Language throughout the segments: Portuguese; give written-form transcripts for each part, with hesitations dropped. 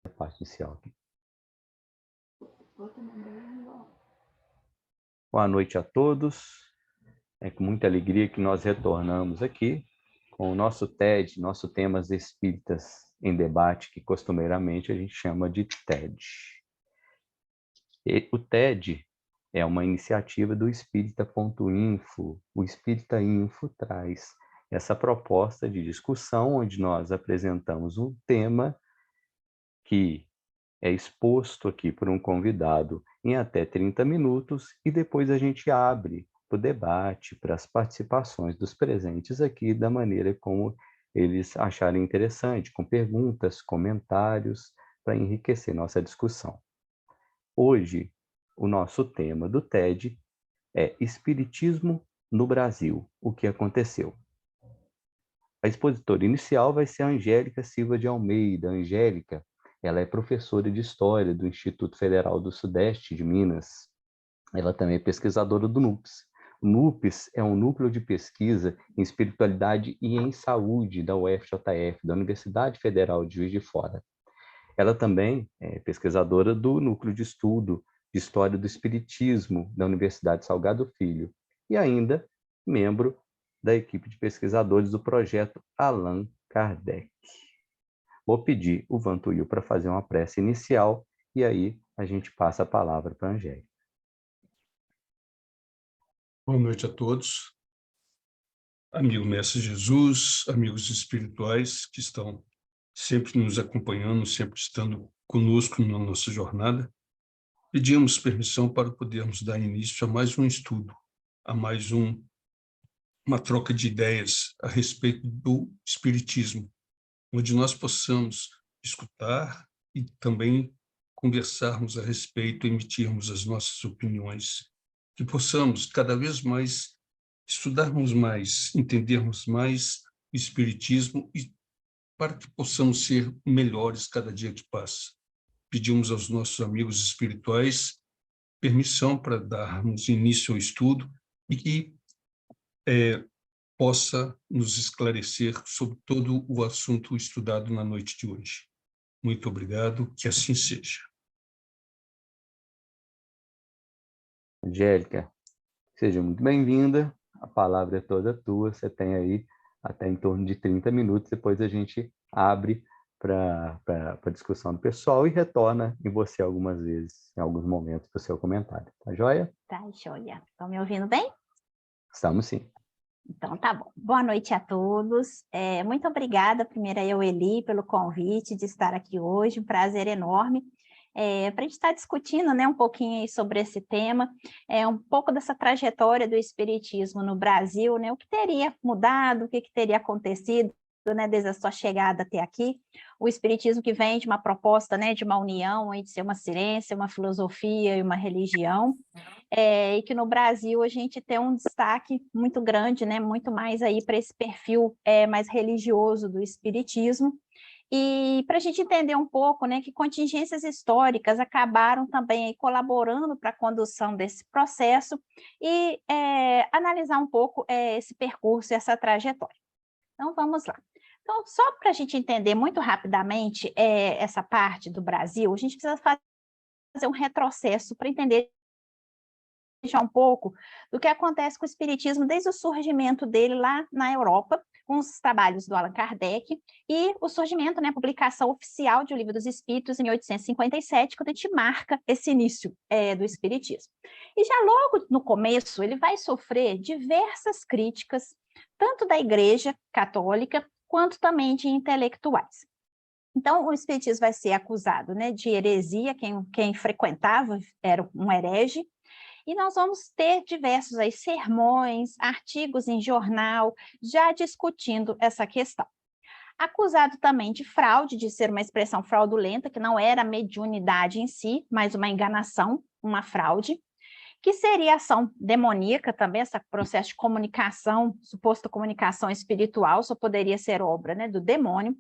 a parte inicial aqui. Boa noite a todos. É com muita alegria que nós retornamos aqui com o nosso TED, nosso Temas Espíritas em Debate, que costumeiramente a gente chama de TED. E o TED é uma iniciativa do Espírita.info. O Espírita Info traz essa proposta de discussão, onde nós apresentamos um tema que é exposto aqui por um convidado em até 30 minutos e depois a gente abre para o debate, para as participações dos presentes aqui, da maneira como eles acharem interessante, com perguntas, comentários, para enriquecer nossa discussão. Hoje, o nosso tema do TED é Espiritismo no Brasil, o que aconteceu. A expositora inicial vai ser a Angélica Silva de Almeida. A Angélica, ela é professora de História do Instituto Federal do Sudeste de Minas. Ela também é pesquisadora do NUPES. O NUPES é um núcleo de pesquisa em espiritualidade e em saúde da UFJF, da Universidade Federal de Juiz de Fora. Ela também é pesquisadora do Núcleo de Estudo de História do Espiritismo da Universidade Salgado Filho e ainda membro da equipe de pesquisadores do projeto Allan Kardec. Vou pedir o Vantuil para fazer uma prece inicial e aí a gente passa a palavra para a Angélica. Boa noite a todos. Amigo Mestre Jesus, amigos espirituais que estão sempre nos acompanhando, sempre estando conosco na nossa jornada. Pedimos permissão para podermos dar início a mais um estudo, a mais uma troca de ideias a respeito do Espiritismo, onde nós possamos escutar e também conversarmos a respeito, emitirmos as nossas opiniões, que possamos cada vez mais estudarmos mais, entendermos mais o Espiritismo e para que possamos ser melhores cada dia que passa. Pedimos aos nossos amigos espirituais permissão para darmos início ao estudo e que possa nos esclarecer sobre todo o assunto estudado na noite de hoje. Muito obrigado, que assim seja. Angélica, seja muito bem-vinda. A palavra é toda tua. Você tem aí até em torno de 30 minutos. Depois a gente abre para a discussão do pessoal e retorna em você algumas vezes, em alguns momentos, para o seu comentário. Tá joia? Tá joia. Estão me ouvindo bem? Estamos sim. Então, tá bom. Boa noite a todos. Muito obrigada, primeiro eu, Eli, pelo convite de estar aqui hoje. Um prazer enorme. Para a gente estar discutindo, né, um pouquinho aí sobre esse tema, um pouco dessa trajetória do espiritismo no Brasil, né, o que teria mudado, o que teria acontecido, né, desde a sua chegada até aqui. O espiritismo que vem de uma proposta, né, de uma união, aí, de ser uma ciência, uma filosofia e uma religião, e que no Brasil a gente tem um destaque muito grande, né, muito mais aí para esse perfil mais religioso do espiritismo. E para a gente entender um pouco, né, que contingências históricas acabaram também aí colaborando para a condução desse processo e analisar um pouco esse percurso e essa trajetória. Então, vamos lá. Então, só para a gente entender muito rapidamente essa parte do Brasil, a gente precisa fazer um retrocesso para entender já um pouco do que acontece com o espiritismo desde o surgimento dele lá na Europa, com os trabalhos do Allan Kardec, e o surgimento, né, a publicação oficial de O Livro dos Espíritos em 1857, quando a gente marca esse início do espiritismo. E já logo no começo, ele vai sofrer diversas críticas, tanto da Igreja Católica, quanto também de intelectuais. Então, o espiritismo vai ser acusado, né, de heresia, quem frequentava era um herege, e nós vamos ter diversos aí sermões, artigos em jornal, já discutindo essa questão. Acusado também de fraude, de ser uma expressão fraudulenta, que não era mediunidade em si, mas uma enganação, uma fraude, que seria ação demoníaca também, esse processo de comunicação, suposta comunicação espiritual, só poderia ser obra, né, do demônio.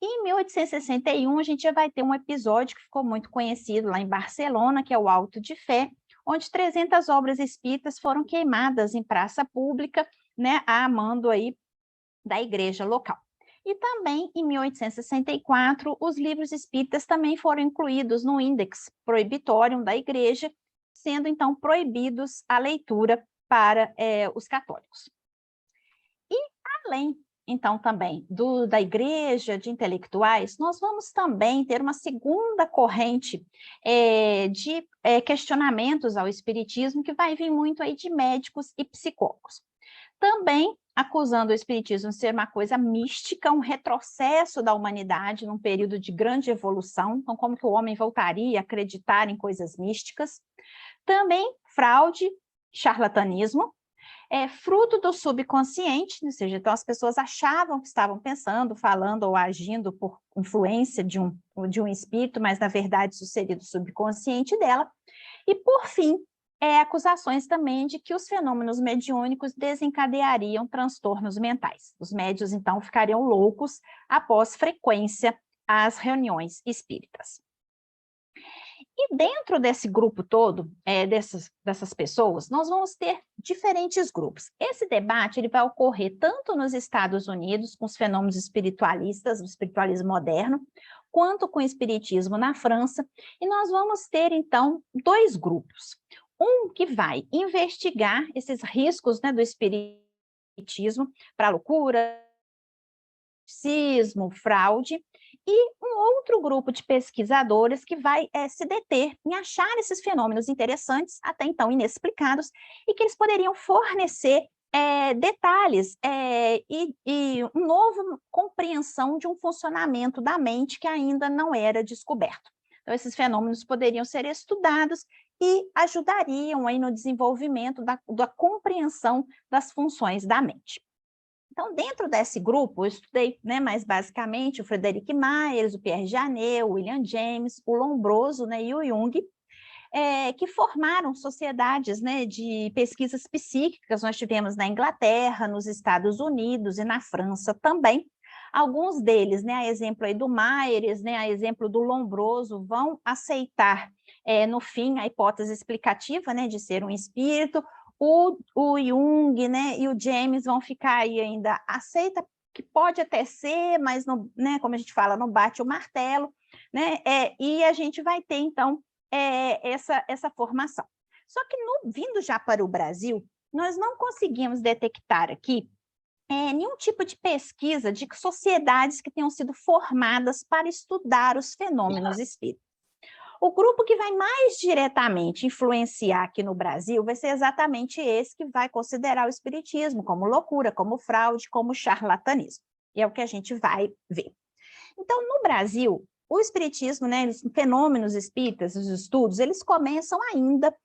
E em 1861, a gente já vai ter um episódio que ficou muito conhecido lá em Barcelona, que é o Auto de Fé, onde 300 obras espíritas foram queimadas em praça pública, né, a mando aí da igreja local. E também, em 1864, os livros espíritas também foram incluídos no Index Prohibitorium da Igreja, sendo, então, proibidos a leitura para os católicos. E, além, então, também da Igreja de intelectuais, nós vamos também ter uma segunda corrente de questionamentos ao espiritismo, que vai vir muito aí de médicos e psicólogos. Também acusando o espiritismo de ser uma coisa mística, um retrocesso da humanidade num período de grande evolução. Então, como que o homem voltaria a acreditar em coisas místicas? Também fraude, charlatanismo, fruto do subconsciente, ou seja, então as pessoas achavam que estavam pensando, falando ou agindo por influência de um espírito, mas na verdade isso seria do subconsciente dela. E, por fim, acusações também de que os fenômenos mediúnicos desencadeariam transtornos mentais. Os médiuns, então, ficariam loucos após frequência às reuniões espíritas. E dentro desse grupo todo, dessas pessoas, nós vamos ter diferentes grupos. Esse debate ele vai ocorrer tanto nos Estados Unidos, com os fenômenos espiritualistas, o espiritualismo moderno, quanto com o espiritismo na França, e nós vamos ter, então, dois grupos. Um que vai investigar esses riscos, né, do espiritismo para loucura, cismo, fraude, e um outro grupo de pesquisadores que vai se deter em achar esses fenômenos interessantes, até então inexplicados, e que eles poderiam fornecer detalhes e uma nova compreensão de um funcionamento da mente que ainda não era descoberto. Então, esses fenômenos poderiam ser estudados e ajudariam aí no desenvolvimento da compreensão das funções da mente. Então, dentro desse grupo, eu estudei, né, mais basicamente o Frederic Myers, o Pierre Janet, o William James, o Lombroso, né, e o Jung, que formaram sociedades, né, de pesquisas psíquicas. Nós tivemos na Inglaterra, nos Estados Unidos e na França também. Alguns deles, né, a exemplo aí do Myers, né, a exemplo do Lombroso, vão aceitar, no fim, a hipótese explicativa, né, de ser um espírito. O Jung, né, e o James vão ficar aí ainda, aceita que pode até ser, mas, não, né, como a gente fala, não bate o martelo, né, e a gente vai ter, então, essa formação. Só que, vindo já para o Brasil, nós não conseguimos detectar aqui nenhum tipo de pesquisa de sociedades que tenham sido formadas para estudar os fenômenos espíritas. O grupo que vai mais diretamente influenciar aqui no Brasil vai ser exatamente esse que vai considerar o espiritismo como loucura, como fraude, como charlatanismo. E é o que a gente vai ver. Então, no Brasil, o espiritismo, né, os fenômenos espíritas, os estudos, eles começam ainda,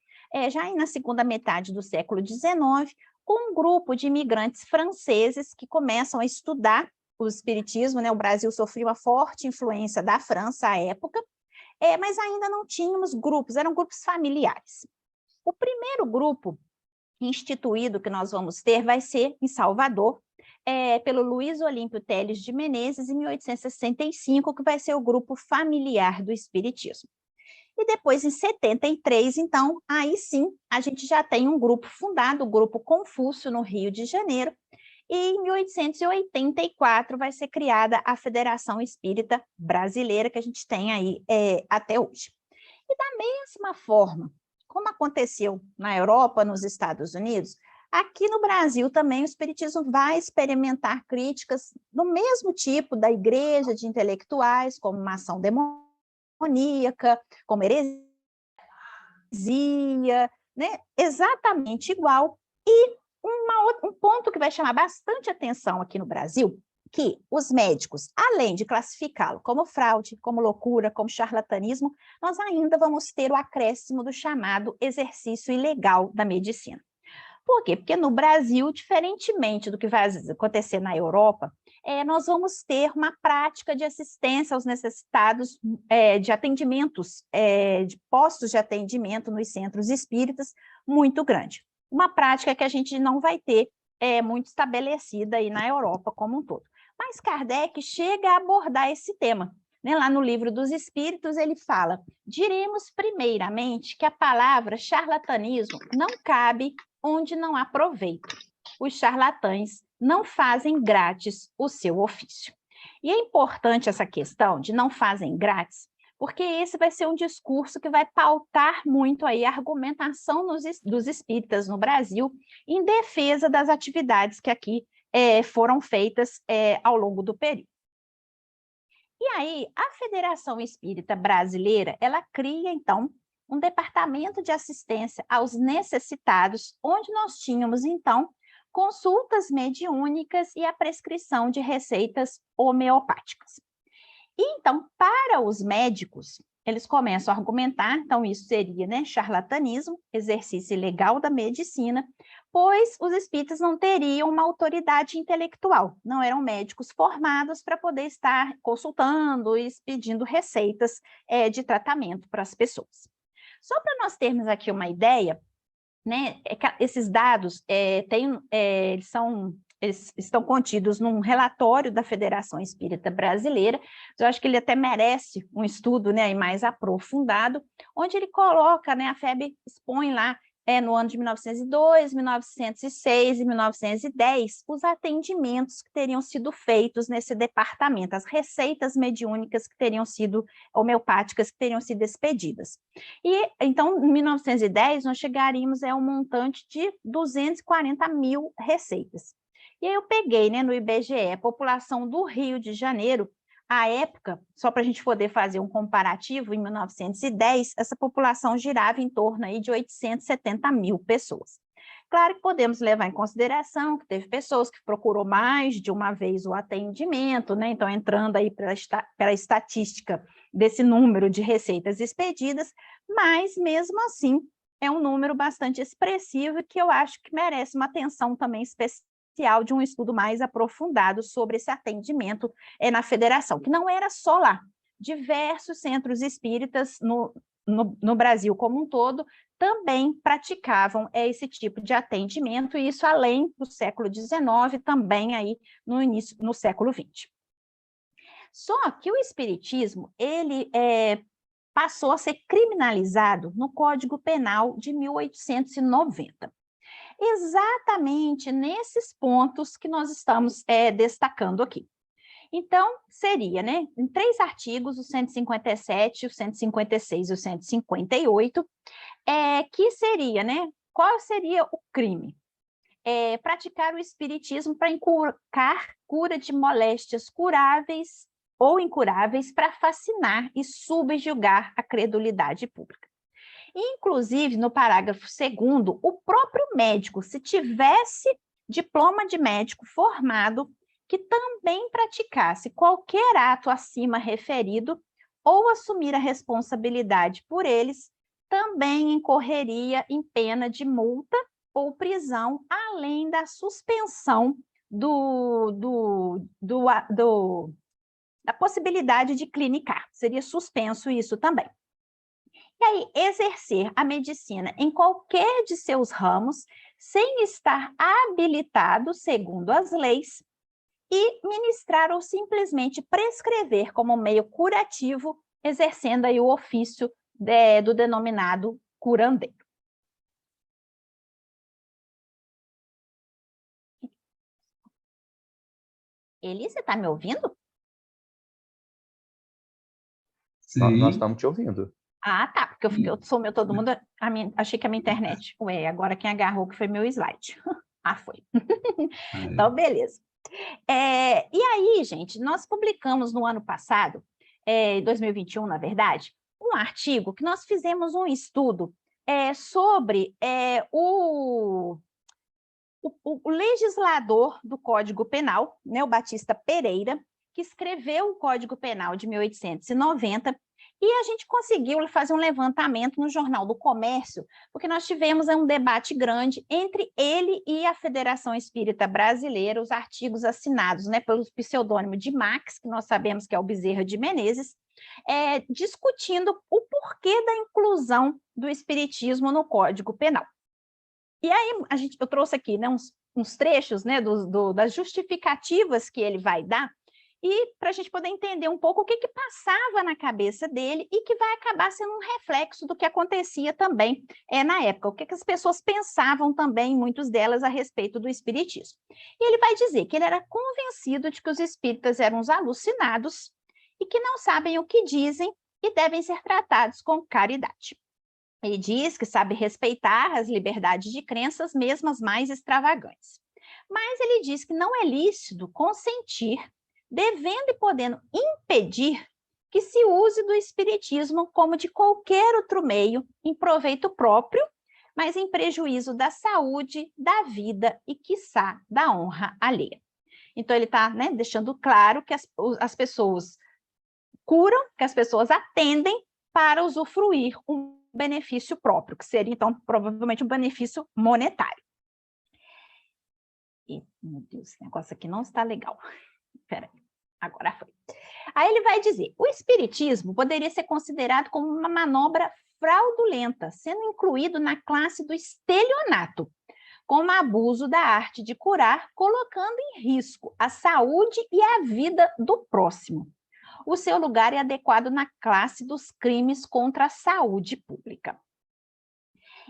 já na segunda metade do século XIX, com um grupo de imigrantes franceses que começam a estudar o espiritismo, né? O Brasil sofreu uma forte influência da França à época, mas ainda não tínhamos grupos, eram grupos familiares. O primeiro grupo instituído que nós vamos ter vai ser em Salvador, pelo Luiz Olímpio Teles de Menezes, em 1865, que vai ser o grupo familiar do Espiritismo. E depois, em 73, então, aí sim, a gente já tem um grupo fundado, o Grupo Confúcio, no Rio de Janeiro, e em 1884 vai ser criada a Federação Espírita Brasileira, que a gente tem aí até hoje. E da mesma forma, como aconteceu na Europa, nos Estados Unidos, aqui no Brasil também o espiritismo vai experimentar críticas do mesmo tipo da igreja de intelectuais, como uma ação demoníaca, como heresia, né? Exatamente igual. E um ponto que vai chamar bastante atenção aqui no Brasil, que os médicos, além de classificá-lo como fraude, como loucura, como charlatanismo, nós ainda vamos ter o acréscimo do chamado exercício ilegal da medicina. Por quê? Porque no Brasil, diferentemente do que vai acontecer na Europa, nós vamos ter uma prática de assistência aos necessitados de atendimentos, de postos de atendimento nos centros espíritas muito grande. Uma prática que a gente não vai ter muito estabelecida aí na Europa como um todo. Mas Kardec chega a abordar esse tema. Né? Lá no Livro dos Espíritos, ele fala: diremos primeiramente que a palavra charlatanismo não cabe onde não há proveito. Os charlatães não fazem grátis o seu ofício. E é importante essa questão de não fazem grátis, porque esse vai ser um discurso que vai pautar muito aí a argumentação dos espíritas no Brasil em defesa das atividades que aqui foram feitas ao longo do período. E aí, a Federação Espírita Brasileira, ela cria, então, um departamento de assistência aos necessitados, onde nós tínhamos, então, consultas mediúnicas e a prescrição de receitas homeopáticas. E, então, para os médicos, eles começam a argumentar, então isso seria, né, charlatanismo, exercício ilegal da medicina, pois os espíritas não teriam uma autoridade intelectual, não eram médicos formados para poder estar consultando e pedindo receitas de tratamento para as pessoas. Só para nós termos aqui uma ideia, né, esses dados eles estão contidos num relatório da Federação Espírita Brasileira. Eu acho que ele até merece um estudo, né, mais aprofundado, onde ele coloca, né, a FEB expõe lá, no ano de 1902, 1906 e 1910, os atendimentos que teriam sido feitos nesse departamento, as receitas mediúnicas que teriam sido homeopáticas, que teriam sido expedidas. E, então, em 1910, nós chegaríamos a um montante de 240 mil receitas. E aí eu peguei, né, no IBGE, a população do Rio de Janeiro, à época, só para a gente poder fazer um comparativo, em 1910, essa população girava em torno aí de 870 mil pessoas. Claro que podemos levar em consideração que teve pessoas que procurou mais de uma vez o atendimento, né? Então, entrando aí pela estatística desse número de receitas expedidas, mas, mesmo assim, é um número bastante expressivo que eu acho que merece uma atenção também especial de um estudo mais aprofundado sobre esse atendimento na federação, que não era só lá. Diversos centros espíritas no Brasil como um todo também praticavam esse tipo de atendimento, e isso além do século XIX, também aí no século XX. Só que o espiritismo, ele passou a ser criminalizado no Código Penal de 1890. Exatamente nesses pontos que nós estamos destacando aqui. Então, seria, né, em 3 artigos, o 157, o 156 e o 158, que seria, né, qual seria o crime? Praticar o espiritismo para inculcar cura de moléstias curáveis ou incuráveis para fascinar e subjugar a credulidade pública. Inclusive, no parágrafo 2º, o próprio médico, se tivesse diploma de médico formado, que também praticasse qualquer ato acima referido ou assumir a responsabilidade por eles, também incorreria em pena de multa ou prisão, além da suspensão da possibilidade de clinicar. Seria suspenso isso também. E aí, exercer a medicina em qualquer de seus ramos, sem estar habilitado segundo as leis, e ministrar ou simplesmente prescrever como meio curativo, exercendo aí o ofício do denominado curandeiro. Eli, você está me ouvindo? Sim. Nós estamos te ouvindo. Ah, tá, porque eu sou meu todo mundo, achei que a minha internet, agora quem agarrou que foi meu slide. Ah, foi. Então, beleza. E aí, gente, nós publicamos no ano passado, 2021, na verdade, um artigo que nós fizemos um estudo sobre o legislador do Código Penal, né, o Batista Pereira, que escreveu o Código Penal de 1890, e a gente conseguiu fazer um levantamento no Jornal do Comércio, porque nós tivemos um debate grande entre ele e a Federação Espírita Brasileira, os artigos assinados, né, pelo pseudônimo de Max, que nós sabemos que é o Bezerra de Menezes, discutindo o porquê da inclusão do espiritismo no Código Penal. E aí eu trouxe aqui, né, uns trechos, né, das justificativas que ele vai dar, e para a gente poder entender um pouco o que passava na cabeça dele e que vai acabar sendo um reflexo do que acontecia também na época, o que as pessoas pensavam também, muitas delas, a respeito do espiritismo. E ele vai dizer que ele era convencido de que os espíritas eram os alucinados e que não sabem o que dizem e devem ser tratados com caridade. Ele diz que sabe respeitar as liberdades de crenças, mesmo as mais extravagantes. Mas ele diz que não é lícito consentir, devendo e podendo impedir que se use do espiritismo como de qualquer outro meio, em proveito próprio, mas em prejuízo da saúde, da vida e, quiçá, da honra alheia. Então, ele está, né, deixando claro que as pessoas curam, que as pessoas atendem para usufruir um benefício próprio, que seria, então, provavelmente um benefício monetário. E, meu Deus, esse negócio aqui não está legal. Espera aí, agora foi. Aí ele vai dizer, o espiritismo poderia ser considerado como uma manobra fraudulenta, sendo incluído na classe do estelionato, como abuso da arte de curar, colocando em risco a saúde e a vida do próximo. O seu lugar é adequado na classe dos crimes contra a saúde pública.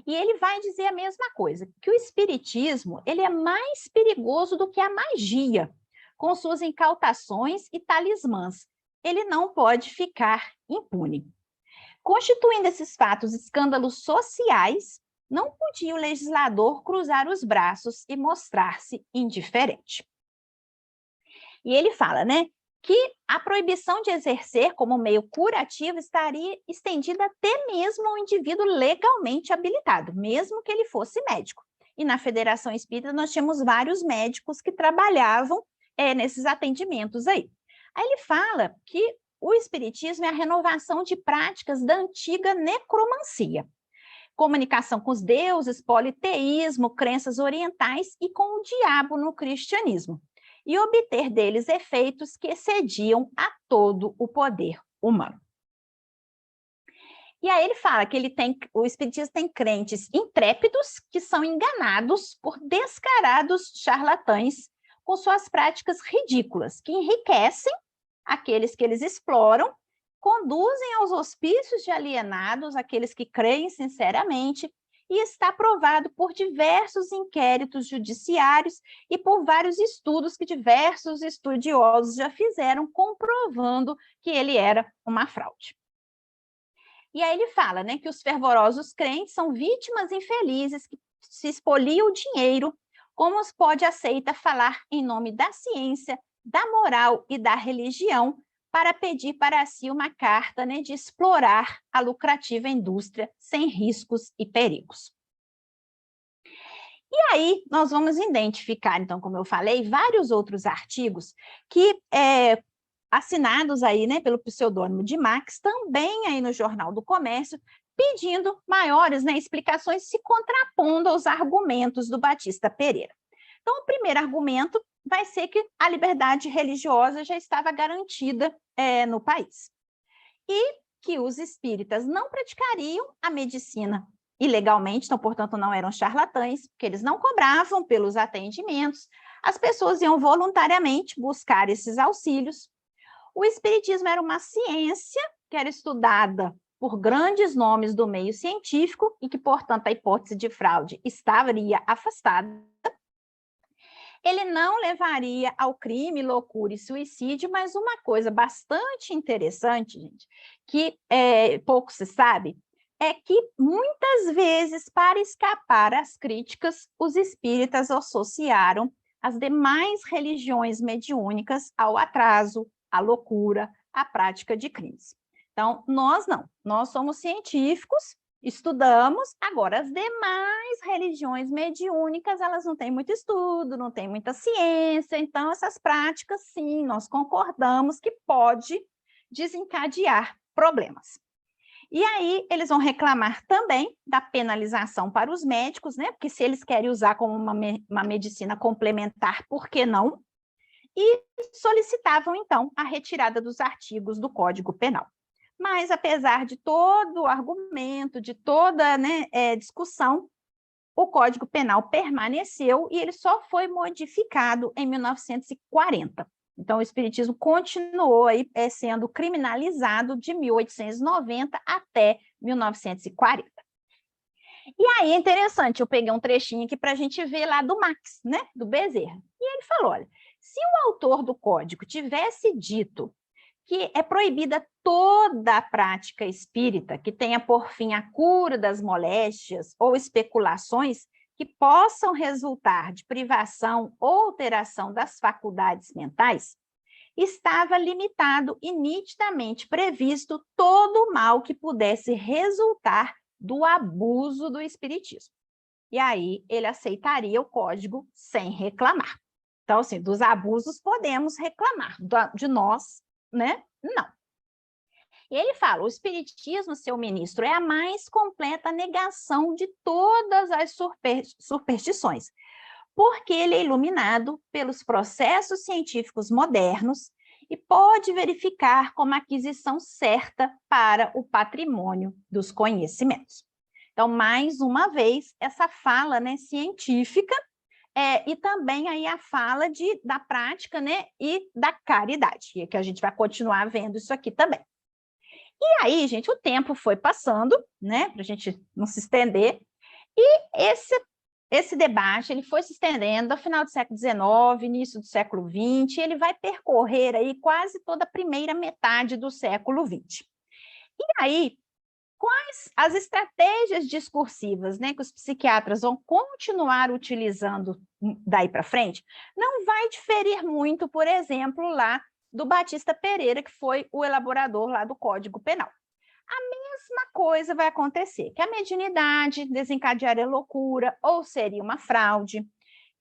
E ele vai dizer a mesma coisa, que o espiritismo ele é mais perigoso do que a magia, com suas incautações e talismãs. Ele não pode ficar impune. Constituindo esses fatos escândalos sociais, não podia o legislador cruzar os braços e mostrar-se indiferente. E ele fala, né, que a proibição de exercer como meio curativo estaria estendida até mesmo ao indivíduo legalmente habilitado, mesmo que ele fosse médico. E na Federação Espírita nós tínhamos vários médicos que trabalhavam nesses atendimentos aí. Aí ele fala que o espiritismo é a renovação de práticas da antiga necromancia, comunicação com os deuses, politeísmo, crenças orientais e com o diabo no cristianismo, e obter deles efeitos que excediam a todo o poder humano. E aí ele fala que o espiritismo tem crentes intrépidos que são enganados por descarados charlatães com suas práticas ridículas, que enriquecem aqueles que eles exploram, conduzem aos hospícios de alienados, aqueles que creem sinceramente, e está provado por diversos inquéritos judiciários e por vários estudos que diversos estudiosos já fizeram, comprovando que ele era uma fraude. E aí ele fala, né, que os fervorosos crentes são vítimas infelizes que se expoliam o dinheiro, como os pode aceita falar em nome da ciência, da moral e da religião, para pedir para si uma carta, né, de explorar a lucrativa indústria sem riscos e perigos. E aí nós vamos identificar, então, como eu falei, vários outros artigos que, assinados aí, né, pelo pseudônimo de Marx, também aí no Jornal do Comércio, pedindo maiores, né, explicações, se contrapondo aos argumentos do Batista Pereira. Então, o primeiro argumento vai ser que a liberdade religiosa já estava garantida no país. E que os espíritas não praticariam a medicina ilegalmente, então, portanto, não eram charlatães, porque eles não cobravam pelos atendimentos, as pessoas iam voluntariamente buscar esses auxílios. O espiritismo era uma ciência que era estudada por grandes nomes do meio científico e que, portanto, a hipótese de fraude estaria afastada. Ele não levaria ao crime, loucura e suicídio, mas uma coisa bastante interessante, gente, que pouco se sabe, é que muitas vezes, para escapar às críticas, os espíritas associaram as demais religiões mediúnicas ao atraso, à loucura, à prática de crimes. Então, nós não, nós somos científicos, estudamos, agora as demais religiões mediúnicas, elas não têm muito estudo, não têm muita ciência, então essas práticas, sim, nós concordamos que pode desencadear problemas. E aí eles vão reclamar também da penalização para os médicos, né? Porque se eles querem usar como uma medicina complementar, por que não? E solicitavam, então, a retirada dos artigos do Código Penal. Mas, apesar de todo o argumento, de toda, né, discussão, o Código Penal permaneceu e ele só foi modificado em 1940. Então, o espiritismo continuou aí sendo criminalizado de 1890 até 1940. E aí é interessante, eu peguei um trechinho aqui para a gente ver lá do Marx, né, do Bezerra. E ele falou, olha, se o autor do código tivesse dito que é proibida toda a prática espírita que tenha por fim a cura das moléstias ou especulações que possam resultar de privação ou alteração das faculdades mentais, estava limitado e nitidamente previsto todo o mal que pudesse resultar do abuso do espiritismo. E aí ele aceitaria o código sem reclamar. Então, assim, dos abusos podemos reclamar, de nós, né? Não. E ele fala, o espiritismo, seu ministro, é a mais completa negação de todas as superstições, porque ele é iluminado pelos processos científicos modernos e pode verificar como aquisição certa para o patrimônio dos conhecimentos. Então, mais uma vez, essa fala, né, científica, e também aí a fala da prática, né, e da caridade, e que a gente vai continuar vendo isso aqui também. E aí, gente, o tempo foi passando, né, para a gente não se estender, e esse debate ele foi se estendendo ao final do século XIX, início do século XX, ele vai percorrer aí quase toda a primeira metade do século XX. E aí, quais as estratégias discursivas, né, que os psiquiatras vão continuar utilizando daí para frente, não vai diferir muito, por exemplo, lá do Batista Pereira, que foi o elaborador lá do Código Penal. A mesma coisa vai acontecer, que a mediunidade desencadearia loucura ou seria uma fraude,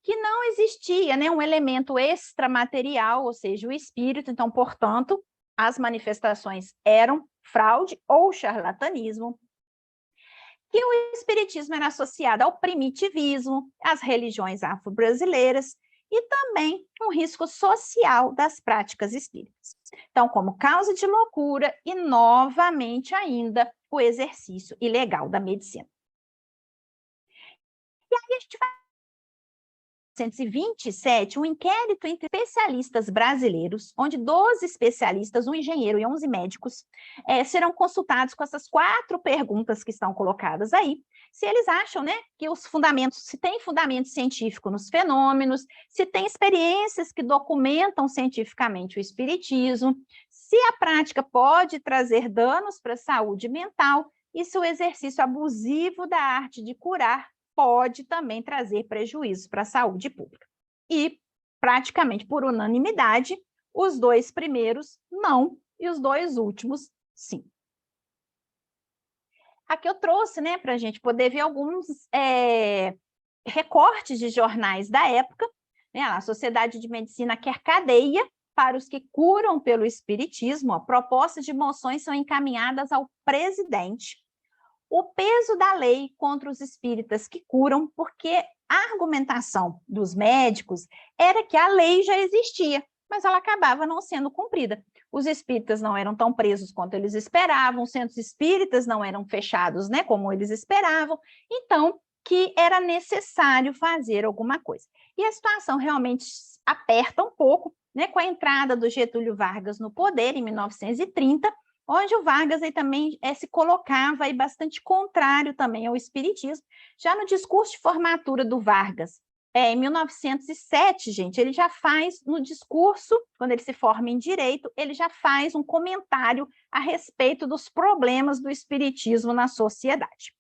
que não existia, né, um elemento extramaterial, ou seja, o espírito, então, portanto, as manifestações eram fraude ou charlatanismo, que o espiritismo era associado ao primitivismo, às religiões afro-brasileiras e também um risco social das práticas espíritas. Então, como causa de loucura e, novamente ainda, o exercício ilegal da medicina. E aí a gente vai 1927, um inquérito entre especialistas brasileiros, onde 12 especialistas, um engenheiro e 11 médicos, serão consultados com essas 4 perguntas que estão colocadas aí, se eles acham, né, que os fundamentos, se tem fundamento científico nos fenômenos, se tem experiências que documentam cientificamente o espiritismo, se a prática pode trazer danos para a saúde mental e se o exercício abusivo da arte de curar pode também trazer prejuízos para a saúde pública. E, praticamente por unanimidade, os 2 primeiros não e os 2 últimos sim. Aqui eu trouxe, né, para a gente poder ver alguns recortes de jornais da época, né? A Sociedade de Medicina quer cadeia para os que curam pelo espiritismo. A proposta de moções são encaminhadas ao presidente. O peso da lei contra os espíritas que curam, porque a argumentação dos médicos era que a lei já existia, mas ela acabava não sendo cumprida. Os espíritas não eram tão presos quanto eles esperavam, os centros espíritas não eram fechados, né, como eles esperavam, então que era necessário fazer alguma coisa. E a situação realmente aperta um pouco, né, com a entrada do Getúlio Vargas no poder em 1930, onde o Vargas aí também se colocava aí bastante contrário também ao espiritismo. Já no discurso de formatura do Vargas, em 1907, gente, ele já faz no discurso, quando ele se forma em Direito, ele já faz um comentário a respeito dos problemas do espiritismo na sociedade.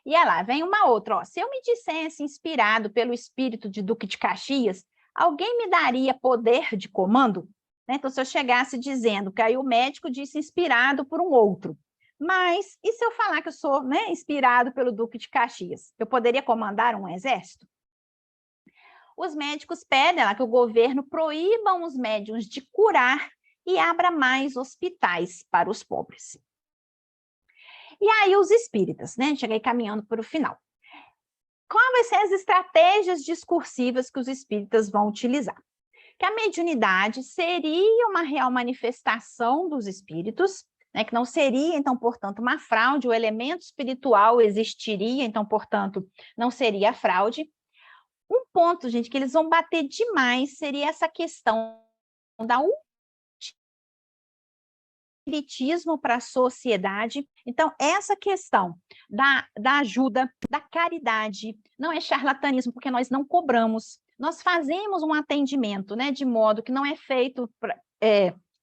E lá vem uma outra, ó, se eu me dissesse inspirado pelo espírito de Duque de Caxias, alguém me daria poder de comando? Então, se eu chegasse dizendo que aí o médico disse inspirado por um outro, mas e se eu falar que eu sou, né, inspirado pelo Duque de Caxias? Eu poderia comandar um exército? Os médicos pedem lá que o governo proíba os médiuns de curar e abra mais hospitais para os pobres. E aí os espíritas, né? Cheguei caminhando para o final. Quais vão ser as estratégias discursivas que os espíritas vão utilizar? Que a mediunidade seria uma real manifestação dos espíritos, né, que não seria, então, portanto, uma fraude, o elemento espiritual existiria, então, portanto, não seria fraude. Um ponto, gente, que eles vão bater demais seria essa questão da espiritismo para a sociedade. Então, essa questão da ajuda, da caridade, não é charlatanismo, porque nós não cobramos. Nós fazemos um atendimento, né, de modo que não é feito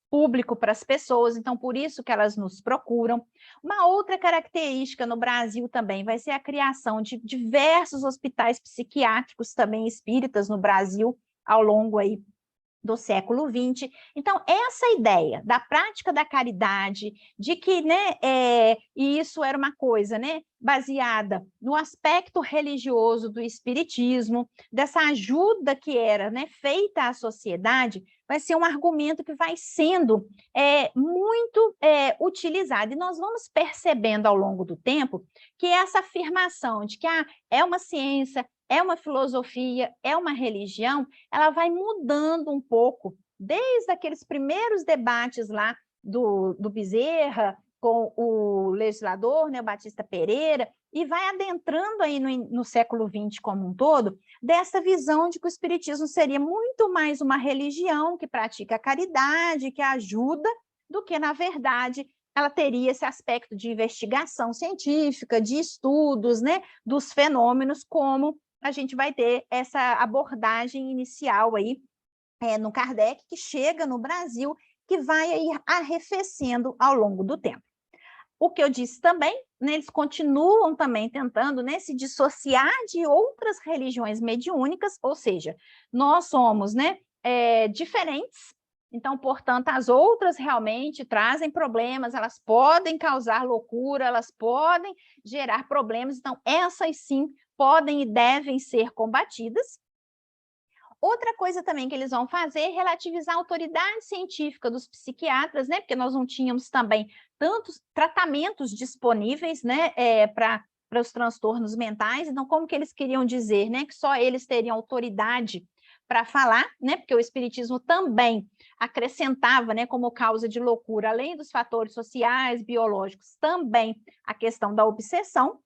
público para as pessoas, então por isso que elas nos procuram. Uma outra característica no Brasil também vai ser a criação de diversos hospitais psiquiátricos também espíritas no Brasil ao longo aí do século XX. Então, essa ideia da prática da caridade, de que, né, e isso era uma coisa, né, baseada no aspecto religioso do espiritismo, dessa ajuda que era, né, feita à sociedade, vai ser um argumento que vai sendo muito utilizado. E nós vamos percebendo ao longo do tempo que essa afirmação de que é uma ciência, é uma filosofia, é uma religião, ela vai mudando um pouco, desde aqueles primeiros debates lá do Bezerra, com o legislador, né, o Batista Pereira, e vai adentrando aí no século XX como um todo, dessa visão de que o espiritismo seria muito mais uma religião que pratica a caridade, que ajuda, do que, na verdade, ela teria esse aspecto de investigação científica, de estudos, né, dos fenômenos, como a gente vai ter essa abordagem inicial aí no Kardec, que chega no Brasil, que vai aí arrefecendo ao longo do tempo. O que eu disse também, né, eles continuam também tentando, né, se dissociar de outras religiões mediúnicas, ou seja, nós somos, né, diferentes, então, portanto, as outras realmente trazem problemas, elas podem causar loucura, elas podem gerar problemas, então essas sim podem e devem ser combatidas. Outra coisa também que eles vão fazer é relativizar a autoridade científica dos psiquiatras, né? Porque nós não tínhamos também tantos tratamentos disponíveis, né? Para os transtornos mentais. Então, como que eles queriam dizer, né? Que só eles teriam autoridade para falar, né? Porque o espiritismo também acrescentava, né? Como causa de loucura, além dos fatores sociais, biológicos, também a questão da obsessão.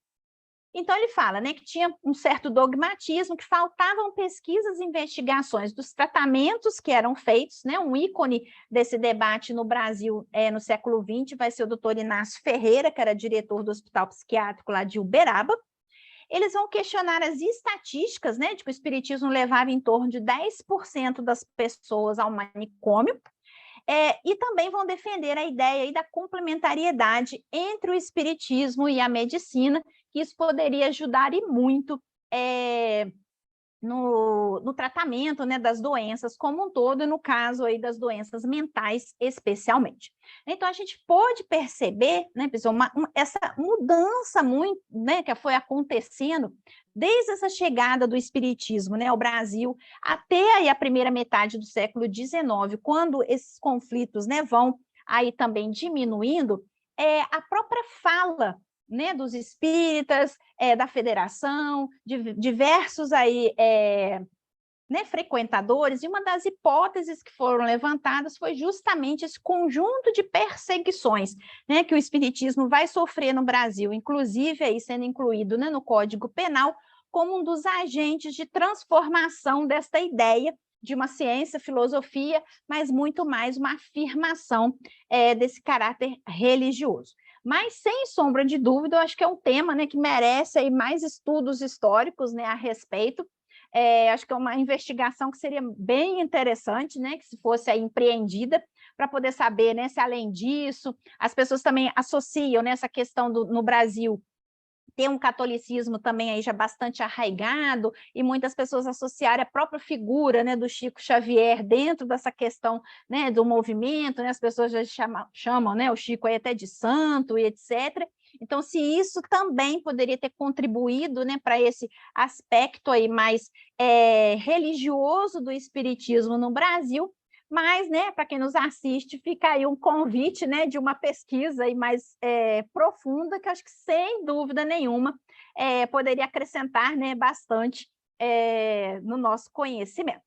Então, ele fala, né, que tinha um certo dogmatismo, que faltavam pesquisas e investigações dos tratamentos que eram feitos, né, um ícone desse debate no Brasil no século XX vai ser o doutor Inácio Ferreira, que era diretor do Hospital Psiquiátrico lá de Uberaba. Eles vão questionar as estatísticas, né, de que o espiritismo levava em torno de 10% das pessoas ao manicômio, e também vão defender a ideia aí da complementariedade entre o espiritismo e a medicina, que isso poderia ajudar e muito no tratamento, né, das doenças como um todo, e no caso aí das doenças mentais especialmente. Então, a gente pode perceber, né, pessoal, essa mudança muito, né, que foi acontecendo desde essa chegada do espiritismo, né, ao Brasil, até aí a primeira metade do século XIX, quando esses conflitos, né, vão aí também diminuindo, a própria fala, né, dos espíritas, da federação, de diversos aí, né, frequentadores, e uma das hipóteses que foram levantadas foi justamente esse conjunto de perseguições, né, que o espiritismo vai sofrer no Brasil, inclusive aí sendo incluído, né, no Código Penal, como um dos agentes de transformação desta ideia de uma ciência, filosofia, mas muito mais uma afirmação desse caráter religioso. Mas, sem sombra de dúvida, eu acho que é um tema, né, que merece aí mais estudos históricos, né, a respeito. Acho que é uma investigação que seria bem interessante, né, que se fosse aí empreendida, para poder saber, né, se além disso, as pessoas também associam, né, essa questão no Brasil ter um catolicismo também aí já bastante arraigado, e muitas pessoas associarem a própria figura, né, do Chico Xavier dentro dessa questão, né, do movimento, né, as pessoas já chamam, né, o Chico aí até de santo e etc. Então, se isso também poderia ter contribuído, né, para esse aspecto aí mais religioso do espiritismo no Brasil, mas, né, para quem nos assiste, fica aí um convite, né, de uma pesquisa aí mais profunda, que eu acho que, sem dúvida nenhuma, poderia acrescentar, né, bastante no nosso conhecimento.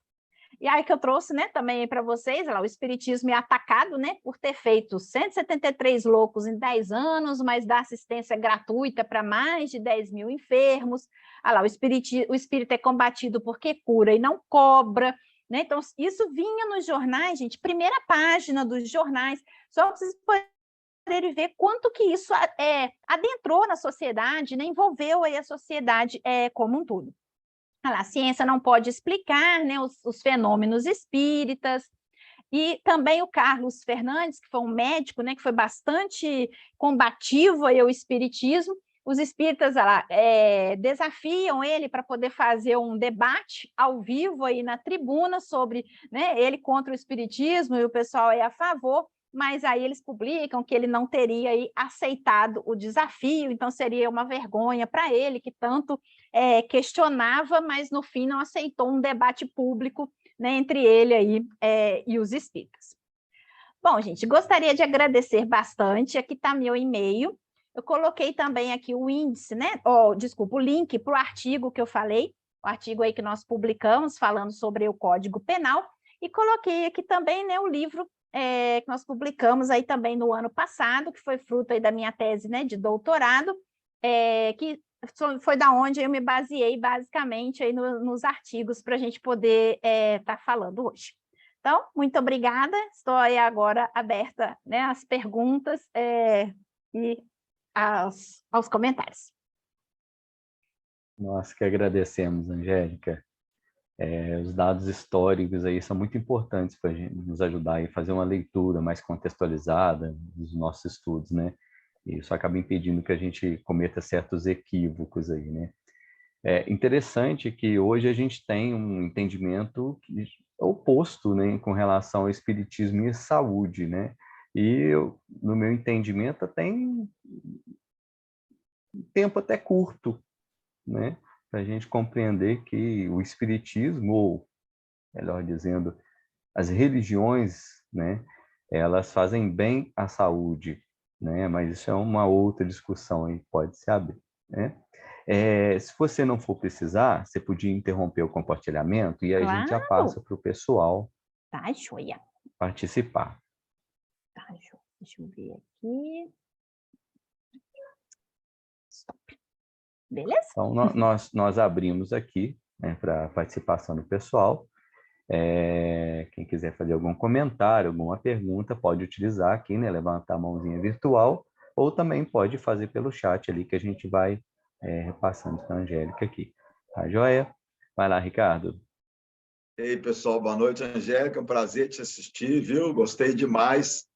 E aí que eu trouxe, né, também para vocês, lá, o espiritismo é atacado, né, por ter feito 173 loucos em 10 anos, mas dá assistência gratuita para mais de 10 mil enfermos. Ah lá, o espírito é combatido porque cura e não cobra, né? Então, isso vinha nos jornais, gente, primeira página dos jornais, só para vocês poderem ver quanto que isso adentrou na sociedade, né, envolveu aí a sociedade como um todo. A ciência não pode explicar, né, os fenômenos espíritas, e também o Carlos Fernandes, que foi um médico, né, que foi bastante combativo aí ao espiritismo. Os espíritas desafiam ele para poder fazer um debate ao vivo aí na tribuna sobre, né, ele contra o espiritismo e o pessoal aí a favor, mas aí eles publicam que ele não teria aí aceitado o desafio, então seria uma vergonha para ele, que tanto questionava, mas no fim não aceitou um debate público, né, entre ele aí e os espíritas. Bom, gente, gostaria de agradecer bastante. Aqui está meu e-mail. Eu coloquei também aqui o índice, né? Desculpa, o link para o artigo que eu falei, o artigo aí que nós publicamos falando sobre o Código Penal, e coloquei aqui também, né, o livro que nós publicamos aí também no ano passado, que foi fruto aí da minha tese, né, de doutorado, que foi da onde eu me baseei basicamente aí nos artigos para a gente poder estar falando hoje. Então, muito obrigada, estou aí agora aberta, né, às perguntas e aos comentários. Nós que agradecemos, Angélica. Os dados históricos aí são muito importantes para nos ajudar a fazer uma leitura mais contextualizada dos nossos estudos, né? E isso acaba impedindo que a gente cometa certos equívocos aí, né? É interessante que hoje a gente tem um entendimento oposto, né, com relação ao espiritismo e saúde, né? E no meu entendimento tem um tempo até curto, né, para a gente compreender que o espiritismo, ou melhor dizendo, as religiões, né, elas fazem bem à saúde, né? Mas isso é uma outra discussão aí, pode se abrir, né? Se você não for precisar, você podia interromper o compartilhamento e a gente já passa para o pessoal Tá, joia. participar. Tá, deixa eu ver aqui. Stop. Beleza? Então, nós abrimos aqui, né, para a participação do pessoal. Quem quiser fazer algum comentário, alguma pergunta, pode utilizar aqui, né, levantar a mãozinha virtual, ou também pode fazer pelo chat ali, que a gente vai repassando para a Angélica aqui. Tá, joia? Vai lá, Ricardo. Ei, pessoal, boa noite, Angélica. É um prazer te assistir, viu? Gostei demais.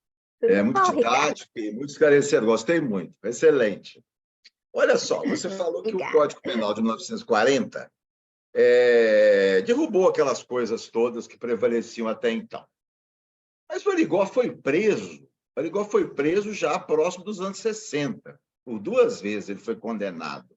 Muito bom, didático e muito esclarecedor. Gostei muito. Excelente. Olha só, você falou que o Código Penal de 1940 derrubou aquelas coisas todas que prevaleciam até então. Mas o Arigó foi preso. O Arigó foi preso já próximo dos anos 60. Por 2 vezes ele foi condenado.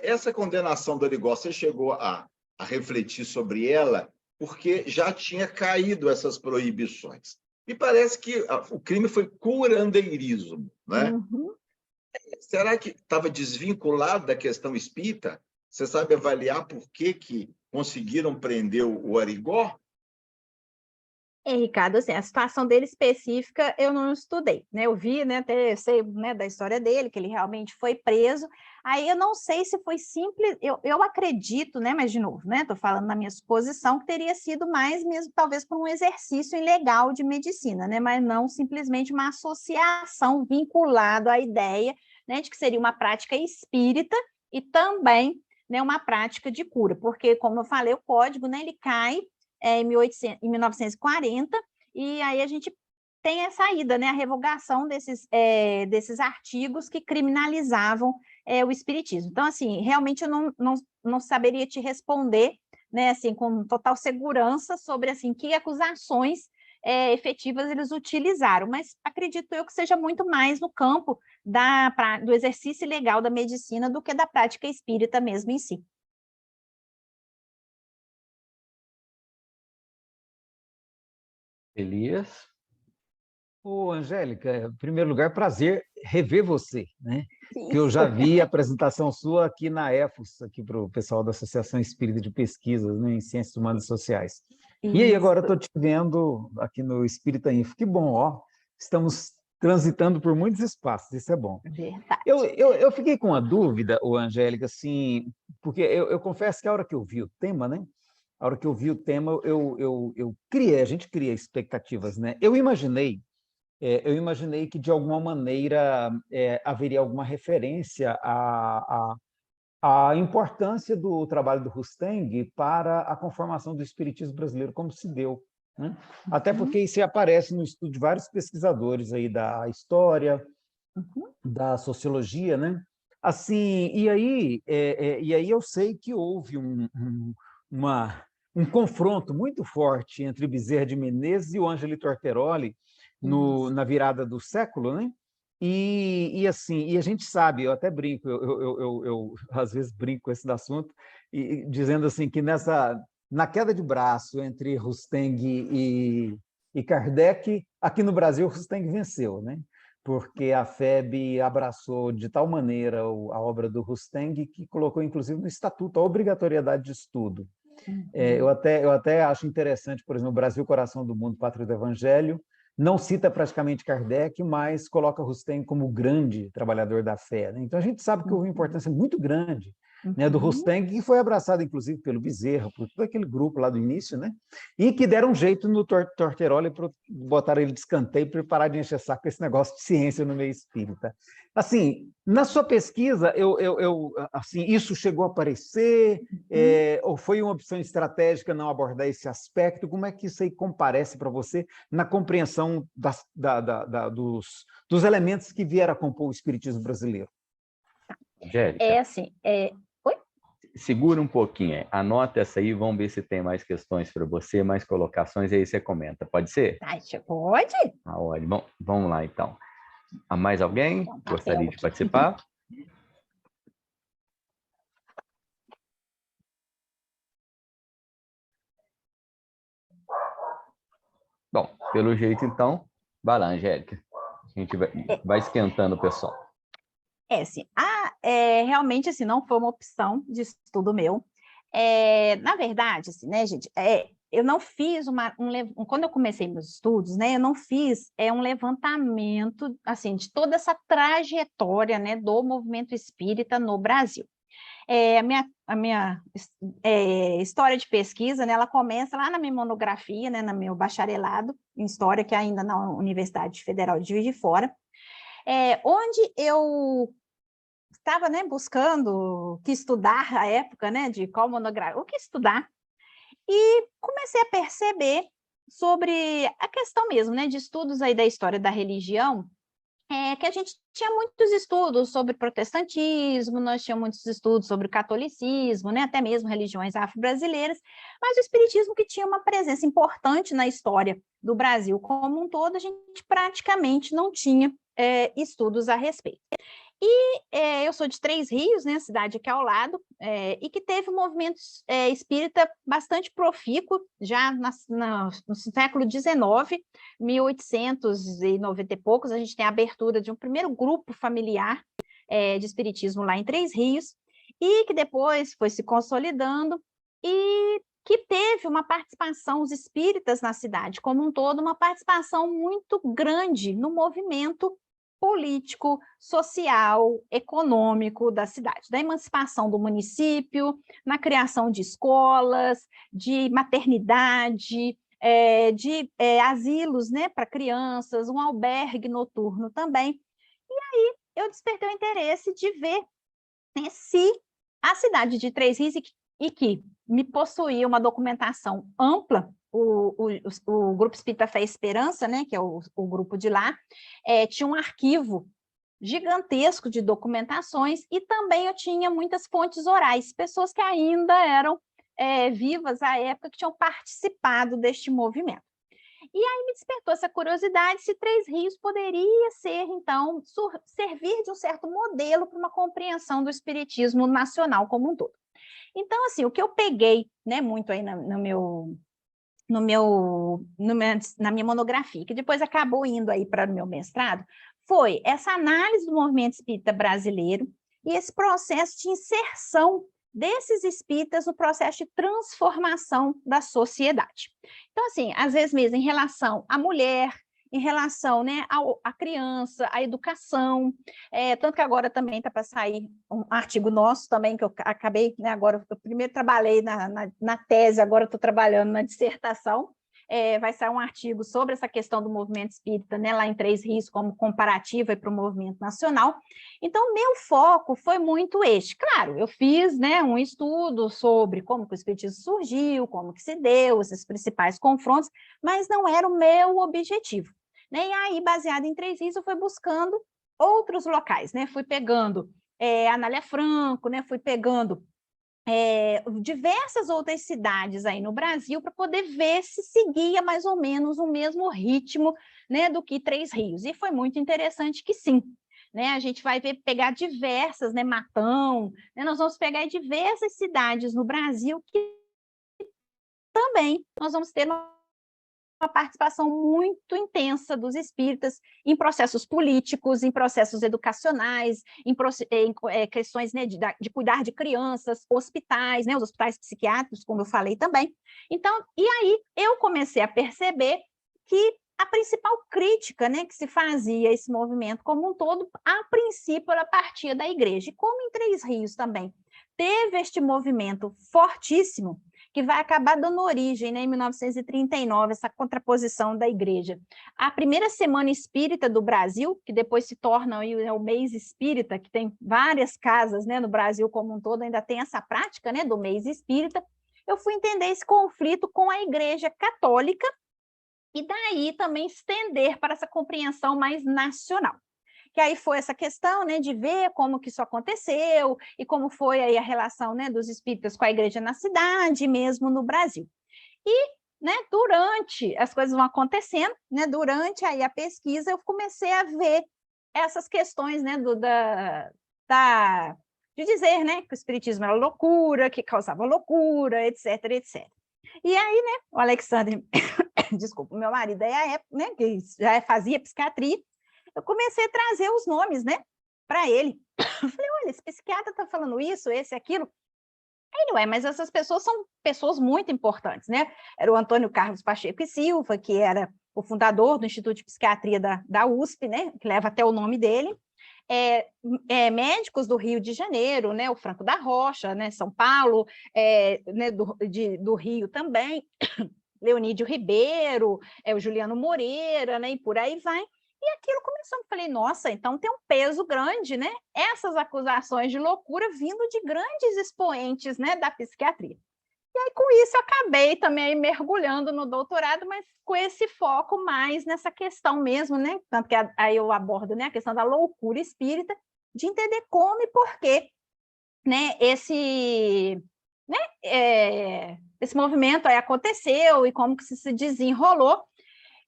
Essa condenação do Arigó, você chegou a refletir sobre ela, porque já tinha caído essas proibições. E parece que o crime foi curandeirismo, né? Uhum. Será que estava desvinculado da questão espírita? Você sabe avaliar por que conseguiram prender o Arigó? Ricardo, assim, a situação dele específica eu não estudei, né? Eu vi, né, até sei, né, da história dele, que ele realmente foi preso. Aí eu não sei se foi simples, eu acredito, né, mas de novo, né, estou falando na minha suposição, que teria sido mais mesmo, talvez, por um exercício ilegal de medicina, né, mas não simplesmente uma associação vinculada à ideia, né, de que seria uma prática espírita e também, né, uma prática de cura, porque, como eu falei, o código, né, ele cai em 1940, e aí a gente tem a saída, né, a revogação desses artigos que criminalizavam o espiritismo. Então, assim, realmente eu não saberia te responder, né, assim, com total segurança sobre, assim, que acusações efetivas eles utilizaram, mas acredito eu que seja muito mais no campo do exercício legal da medicina do que da prática espírita mesmo em si. Elias? Ô, Angélica, em primeiro lugar, prazer rever você, né? que eu já vi a apresentação sua aqui na EFOS, aqui para o pessoal da Associação Espírita de Pesquisas, né, em Ciências Humanas e Sociais. E aí agora estou te vendo aqui no Espírita Info. Que bom, ó, estamos transitando por muitos espaços, isso é bom. Verdade. Eu fiquei com uma dúvida, Angélica, assim, porque eu confesso que a hora que eu vi o tema, né? A hora que eu vi o tema, a gente cria expectativas, né? Eu imaginei que, de alguma maneira, haveria alguma referência à importância do trabalho do Rustang para a conformação do espiritismo brasileiro, como se deu, né? Até porque isso aparece no estudo de vários pesquisadores aí da história, da sociologia, né? Assim, e aí eu sei que houve um confronto muito forte entre Bezerra de Menezes e o Ângelo Torteroli na virada do século, né? E a gente sabe, eu até brinco, eu às vezes brinco com esse assunto, dizendo assim que na queda de braço entre Rustang e Kardec, aqui no Brasil, Rustang venceu, né? Porque a FEB abraçou de tal maneira a obra do Rustang que colocou, inclusive, no Estatuto a obrigatoriedade de estudo. Eu até acho interessante, por exemplo, o Brasil, Coração do Mundo, Pátria do Evangelho, não cita praticamente Kardec, mas coloca Rustang como o grande trabalhador da fé, né? Então, a gente sabe que houve uma importância muito grande, né, do Rustang, que foi abraçado, inclusive, pelo Bezerra, por todo aquele grupo lá do início, né? E que deram um jeito no Torteroli para botar ele de escanteio para parar de encher saco com esse negócio de ciência no meio espírita. Assim, na sua pesquisa, assim, isso chegou a aparecer? Ou foi uma opção estratégica não abordar esse aspecto? Como é que isso aí comparece para você na compreensão dos elementos que vieram a compor o espiritismo brasileiro? Angélica, Assim, segura um pouquinho, anota essa aí, vamos ver se tem mais questões para você, mais colocações, aí você comenta. Pode ser? Pode. Ah, olha, bom, vamos lá, então. Há mais alguém que gostaria de participar? Bom, pelo jeito, então, vai lá, Angélica. A gente vai esquentando o pessoal. Assim, realmente, assim, não foi uma opção de estudo meu. Na verdade, assim, né, gente, eu não fiz quando eu comecei meus estudos, né, eu não fiz um levantamento, assim, de toda essa trajetória, né, do movimento espírita no Brasil. A minha história de pesquisa, né, ela começa lá na minha monografia, né, no meu bacharelado em História, que é ainda na Universidade Federal de Juiz de Fora, onde eu estava, né, buscando o que estudar à época, né, de qual monografia, o que estudar, e comecei a perceber sobre a questão mesmo, né, de estudos aí da história da religião, que a gente tinha muitos estudos sobre protestantismo, nós tínhamos muitos estudos sobre catolicismo, né, até mesmo religiões afro-brasileiras, mas o espiritismo, que tinha uma presença importante na história do Brasil como um todo, a gente praticamente não tinha estudos a respeito. E eu sou de Três Rios, né, a cidade aqui ao lado, e que teve um movimento espírita bastante profícuo, já no século XIX, 1890 e poucos, a gente tem a abertura de um primeiro grupo familiar de espiritismo lá em Três Rios, e que depois foi se consolidando, e que teve uma participação, os espíritas na cidade como um todo, uma participação muito grande no movimento político, social, econômico da cidade, da emancipação do município, na criação de escolas, de maternidade, de asilos, né, para crianças, um albergue noturno também. E aí eu despertei o interesse de ver, né, se a cidade de Três Rios, e que me possuía uma documentação ampla, o Grupo Espírita Fé e Esperança, né, que é o grupo de lá, tinha um arquivo gigantesco de documentações, e também eu tinha muitas fontes orais, pessoas que ainda eram vivas à época, que tinham participado deste movimento. E aí me despertou essa curiosidade se Três Rios poderia ser, então, servir de um certo modelo para uma compreensão do espiritismo nacional como um todo. Então, assim, o que eu peguei, né, muito aí na minha monografia, que depois acabou indo aí para o meu mestrado, foi essa análise do movimento espírita brasileiro e esse processo de inserção desses espíritas no processo de transformação da sociedade. Então, assim, às vezes mesmo em relação à mulher, em relação, né, à criança, à educação, tanto que agora também está para sair um artigo nosso também, que eu acabei, né, agora, eu primeiro trabalhei na tese, agora estou trabalhando na dissertação, vai sair um artigo sobre essa questão do movimento espírita, né, lá em Três Rios, como comparativa para o movimento nacional. Então, meu foco foi muito este. Claro, eu fiz, né, um estudo sobre como que o espiritismo surgiu, como que se deu, esses principais confrontos, mas não era o meu objetivo. Né? E aí, baseado em Três Rios, eu fui buscando outros locais, né? Fui pegando Anália Franco, né? Fui pegando diversas outras cidades aí no Brasil para poder ver se seguia mais ou menos o mesmo ritmo, né, do que Três Rios. E foi muito interessante que sim. Né? A gente vai pegar diversas, né, Matão, né? Nós vamos pegar diversas cidades no Brasil que também nós vamos ter uma participação muito intensa dos espíritas em processos políticos, em processos educacionais, em questões, né, de cuidar de crianças, hospitais, né, os hospitais psiquiátricos, como eu falei também. Então, e aí eu comecei a perceber que a principal crítica, né, que se fazia a esse movimento como um todo, a princípio, era a partir da igreja. E como em Três Rios também teve este movimento fortíssimo, que vai acabar dando origem, né, em 1939, essa contraposição da igreja. A primeira Semana Espírita do Brasil, que depois se torna o mês espírita, que tem várias casas, né, no Brasil como um todo, ainda tem essa prática, né, do mês espírita, eu fui entender esse conflito com a igreja católica e daí também estender para essa compreensão mais nacional. Que aí foi essa questão, né, de ver como que isso aconteceu e como foi aí a relação, né, dos espíritas com a igreja na cidade, mesmo no Brasil. E, né, durante, as coisas vão acontecendo, né, durante aí a pesquisa, eu comecei a ver essas questões, né, de dizer, né, que o espiritismo era loucura, que causava loucura, etc, etc. E aí, né, o Alexandre, desculpa, meu marido aí, a época, né, que já fazia psiquiatria, eu comecei a trazer os nomes, né, para ele. Eu falei, olha, esse psiquiatra está falando isso, esse, aquilo. Ele, mas essas pessoas são pessoas muito importantes, né? Era o Antônio Carlos Pacheco e Silva, que era o fundador do Instituto de Psiquiatria da USP, né, que leva até o nome dele. Médicos do Rio de Janeiro, né, o Franco da Rocha, né, São Paulo, né, do Rio também, Leonídio Ribeiro, o Juliano Moreira, né, e por aí vai. E aquilo começou, eu falei, nossa, então tem um peso grande, né? Essas acusações de loucura vindo de grandes expoentes, né, da psiquiatria. E aí, com isso, eu acabei também mergulhando no doutorado, mas com esse foco mais nessa questão mesmo, né? Tanto que aí eu abordo, né, a questão da loucura espírita, de entender como e por que, né, esse movimento aí aconteceu e como que se desenrolou.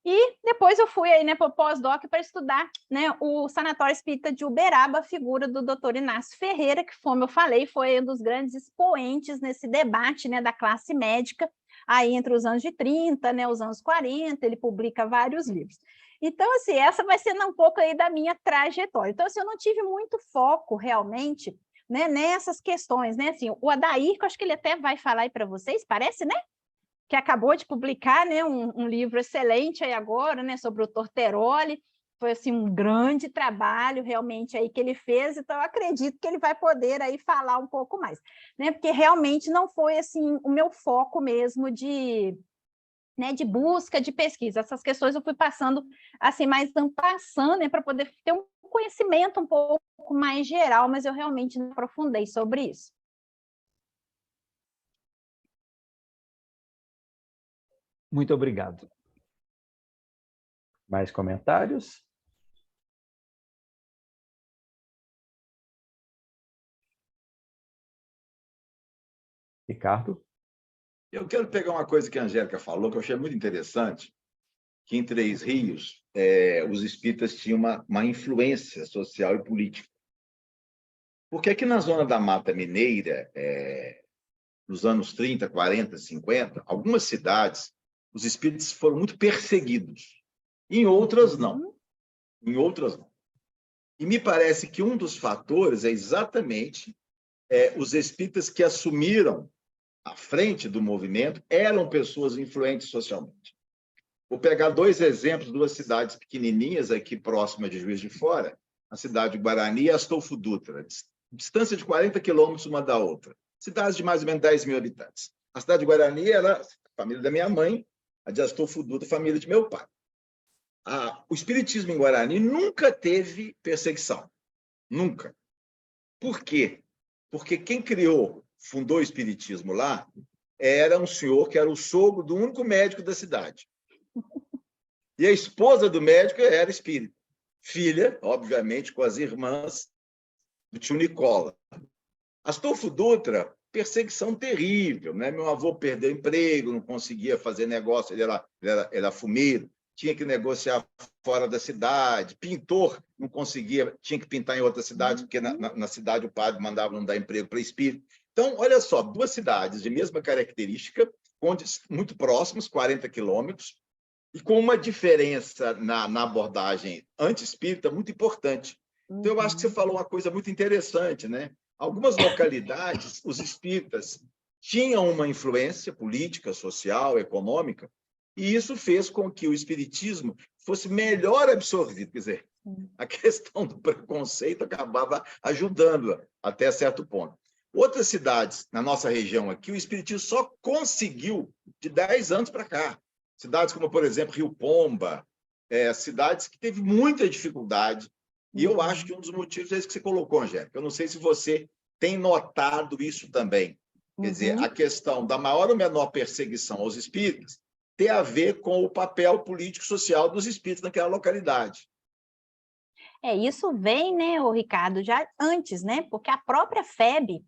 E depois eu fui aí, né, para o pós-doc para estudar, né, o Sanatório Espírita de Uberaba, a figura do Dr. Inácio Ferreira, que, como eu falei, foi um dos grandes expoentes nesse debate, né, da classe médica, aí entre os anos de 30, né, os anos 40, ele publica vários livros. Então, assim, essa vai ser um pouco aí da minha trajetória. Então, assim, eu não tive muito foco, realmente, né, nessas questões, né, assim, o Adair, que eu acho que ele até vai falar aí para vocês, parece, né? Que acabou de publicar, né, um livro excelente aí agora, né, sobre o Torteroli. Foi assim um grande trabalho realmente aí que ele fez, então eu acredito que ele vai poder aí falar um pouco mais, né, porque realmente não foi assim o meu foco mesmo de busca, de pesquisa. Essas questões eu fui passando assim mais passando, né, para poder ter um conhecimento um pouco mais geral, mas eu realmente não aprofundei sobre isso. Muito obrigado. Mais comentários? Ricardo? Eu quero pegar uma coisa que a Angélica falou, que eu achei muito interessante, que em Três Rios, os espíritas tinham uma influência social e política. Porque aqui na zona da Mata Mineira, nos anos 30, 40, 50, algumas cidades, os espíritos foram muito perseguidos. Em outras, não. Em outras, não. E me parece que um dos fatores é exatamente os espíritas que assumiram a frente do movimento eram pessoas influentes socialmente. Vou pegar 2 exemplos, 2 cidades pequenininhas aqui próximas de Juiz de Fora, a cidade de Guarani e Astolfo Dutra, distância de 40 quilômetros uma da outra. Cidades de mais ou menos 10 mil habitantes. A cidade de Guarani era a família da minha mãe, a de Astolfo Dutra, a família de meu pai. O espiritismo em Guarani nunca teve perseguição. Nunca. Por quê? Porque quem fundou o espiritismo lá, era um senhor que era o sogro do único médico da cidade. E a esposa do médico era espírita. Filha, obviamente, com as irmãs do tio Nicola. Astolfo Dutra, perseguição terrível, né? Meu avô perdeu emprego, não conseguia fazer negócio, ele era fumeiro, tinha que negociar fora da cidade, pintor, não conseguia, tinha que pintar em outra cidade, porque na cidade o padre mandava não dar emprego para espírito. Então, olha só, 2 cidades de mesma característica, muito próximas, 40 quilômetros, e com uma diferença na abordagem anti-espírita muito importante. Então, eu acho que você falou uma coisa muito interessante, né? Algumas localidades, os espíritas tinham uma influência política, social, econômica, e isso fez com que o espiritismo fosse melhor absorvido. Quer dizer, a questão do preconceito acabava ajudando até certo ponto. Outras cidades na nossa região aqui, o espiritismo só conseguiu de 10 anos para cá. Cidades como, por exemplo, Rio Pomba, cidades que teve muita dificuldade. E eu acho que um dos motivos é esse que você colocou, Angélica. Eu não sei se você tem notado isso também. Quer dizer, a questão da maior ou menor perseguição aos espíritas tem a ver com o papel político-social dos espíritos naquela localidade. Isso vem, né, o Ricardo, já antes, né? Porque a própria FEB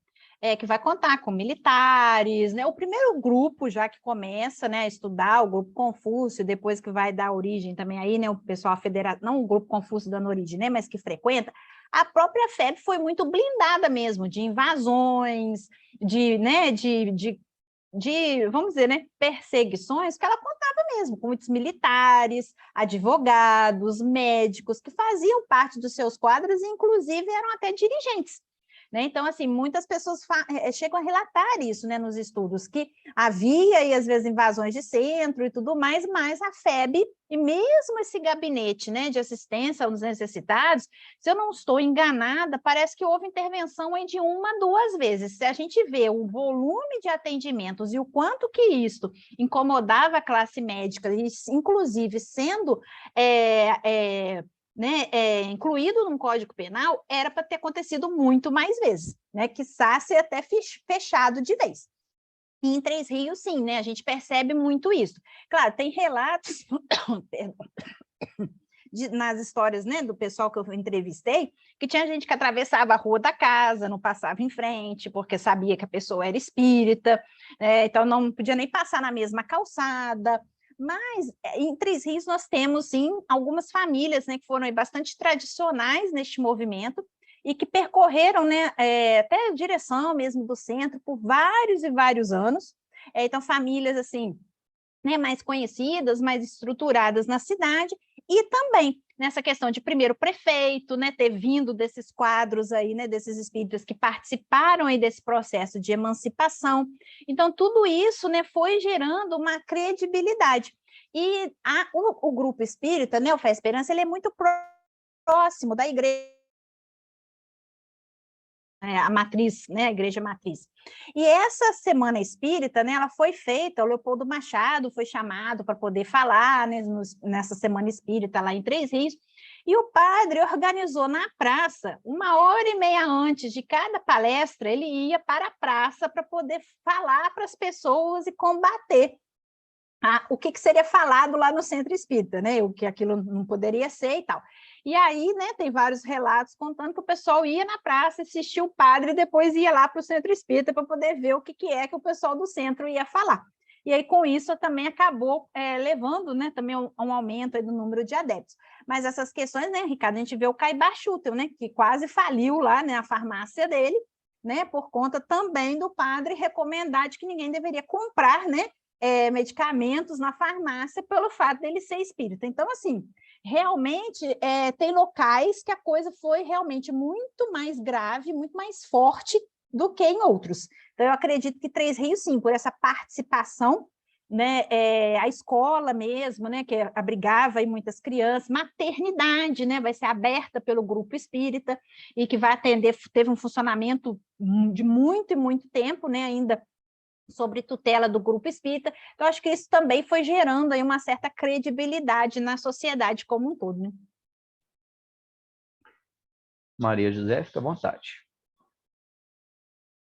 que vai contar com militares, né? O primeiro grupo já que começa, né, a estudar, o grupo Confúcio, depois que vai dar origem também aí, né, o pessoal federado, não o grupo Confúcio dando origem, né, mas que frequenta, a própria FEB foi muito blindada mesmo, de invasões, vamos dizer, né, perseguições, que ela contava mesmo, com muitos militares, advogados, médicos, que faziam parte dos seus quadros e, inclusive, eram até dirigentes. Né? Então, assim, muitas pessoas chegam a relatar isso, né, nos estudos, que havia, e às vezes, invasões de centro e tudo mais, mas a FEB, e mesmo esse gabinete, né, de assistência aos necessitados, se eu não estou enganada, parece que houve intervenção de 1 a 2 vezes. Se a gente vê o volume de atendimentos e o quanto que isso incomodava a classe médica, inclusive sendo incluído num Código Penal, era para ter acontecido muito mais vezes, né? Quiçá ser até fechado de vez. E em Três Rios, sim, né? A gente percebe muito isso. Claro, tem relatos nas histórias, né, do pessoal que eu entrevistei, que tinha gente que atravessava a rua da casa, não passava em frente, porque sabia que a pessoa era espírita, então não podia nem passar na mesma calçada. Mas em Três Rios nós temos, sim, algumas famílias, né, que foram bastante tradicionais neste movimento e que percorreram, né, até a direção mesmo do centro por vários e vários anos. Então, famílias assim, né, mais conhecidas, mais estruturadas na cidade, e também nessa questão de primeiro prefeito, né, ter vindo desses quadros aí, né, desses espíritas que participaram aí desse processo de emancipação. Então, tudo isso, né, foi gerando uma credibilidade. E o grupo espírita, né, o Fé e Esperança, ele é muito próximo da igreja, a matriz, né, a igreja matriz. E essa Semana Espírita, né, ela foi feita, o Leopoldo Machado foi chamado para poder falar, né, nessa Semana Espírita lá em Três Rios, e o padre organizou na praça, 1h30 antes de cada palestra, ele ia para a praça para poder falar para as pessoas e combater o que seria falado lá no Centro Espírita, né, o que aquilo não poderia ser e tal. E aí, né, tem vários relatos contando que o pessoal ia na praça, assistia o padre e depois ia lá para o Centro Espírita para poder ver o que é que o pessoal do centro ia falar. E aí, com isso, também acabou levando, né, também um aumento aí do número de adeptos. Mas essas questões, né, Ricardo, a gente vê o Caibá Schutel, né, que quase faliu lá, né, a farmácia dele, né, por conta também do padre recomendar de que ninguém deveria comprar, né, medicamentos na farmácia pelo fato dele ser espírita. Então, assim, realmente tem locais que a coisa foi realmente muito mais grave, muito mais forte do que em outros. Então, eu acredito que Três Rios, sim, por essa participação, né, a escola mesmo, né, que abrigava aí muitas crianças, maternidade, né, vai ser aberta pelo grupo espírita e que vai atender, teve um funcionamento de muito e muito tempo, né, ainda sobre tutela do grupo espírita. Então, acho que isso também foi gerando aí uma certa credibilidade na sociedade como um todo, né? Maria José, fica à vontade.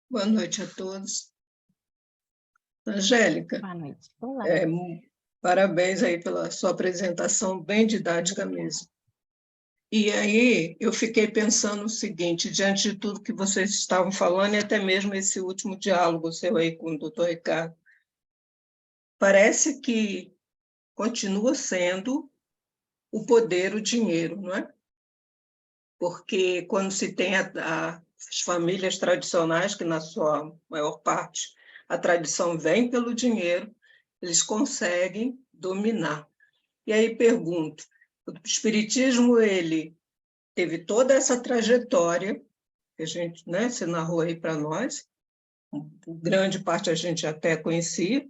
Boa noite a todos. Angélica, Boa noite. Olá. Parabéns aí pela sua apresentação, bem didática mesmo. E aí eu fiquei pensando o seguinte, diante de tudo que vocês estavam falando, e até mesmo esse último diálogo seu aí com o doutor Ricardo, parece que continua sendo o poder, o dinheiro, não é? Porque quando se tem as famílias tradicionais, que na sua maior parte a tradição vem pelo dinheiro, eles conseguem dominar. E aí pergunto, o espiritismo, ele teve toda essa trajetória, que a gente, né, se narrou aí para nós, grande parte a gente até conhecia,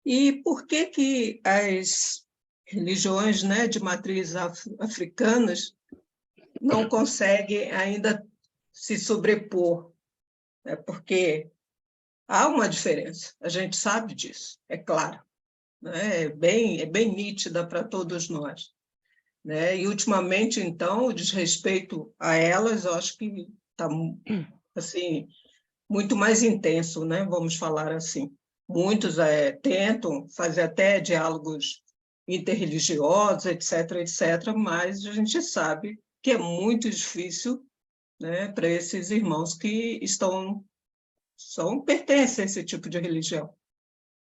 e por que as religiões, né, de matriz africanas não conseguem ainda se sobrepor? Porque há uma diferença, a gente sabe disso, é claro, né? É bem nítida para todos nós, né? E, ultimamente, então, o desrespeito a elas, eu acho que está assim, muito mais intenso, né? Vamos falar assim. Muitos tentam fazer até diálogos interreligiosos, etc., mas a gente sabe que é muito difícil, né, para esses irmãos que pertencem a esse tipo de religião.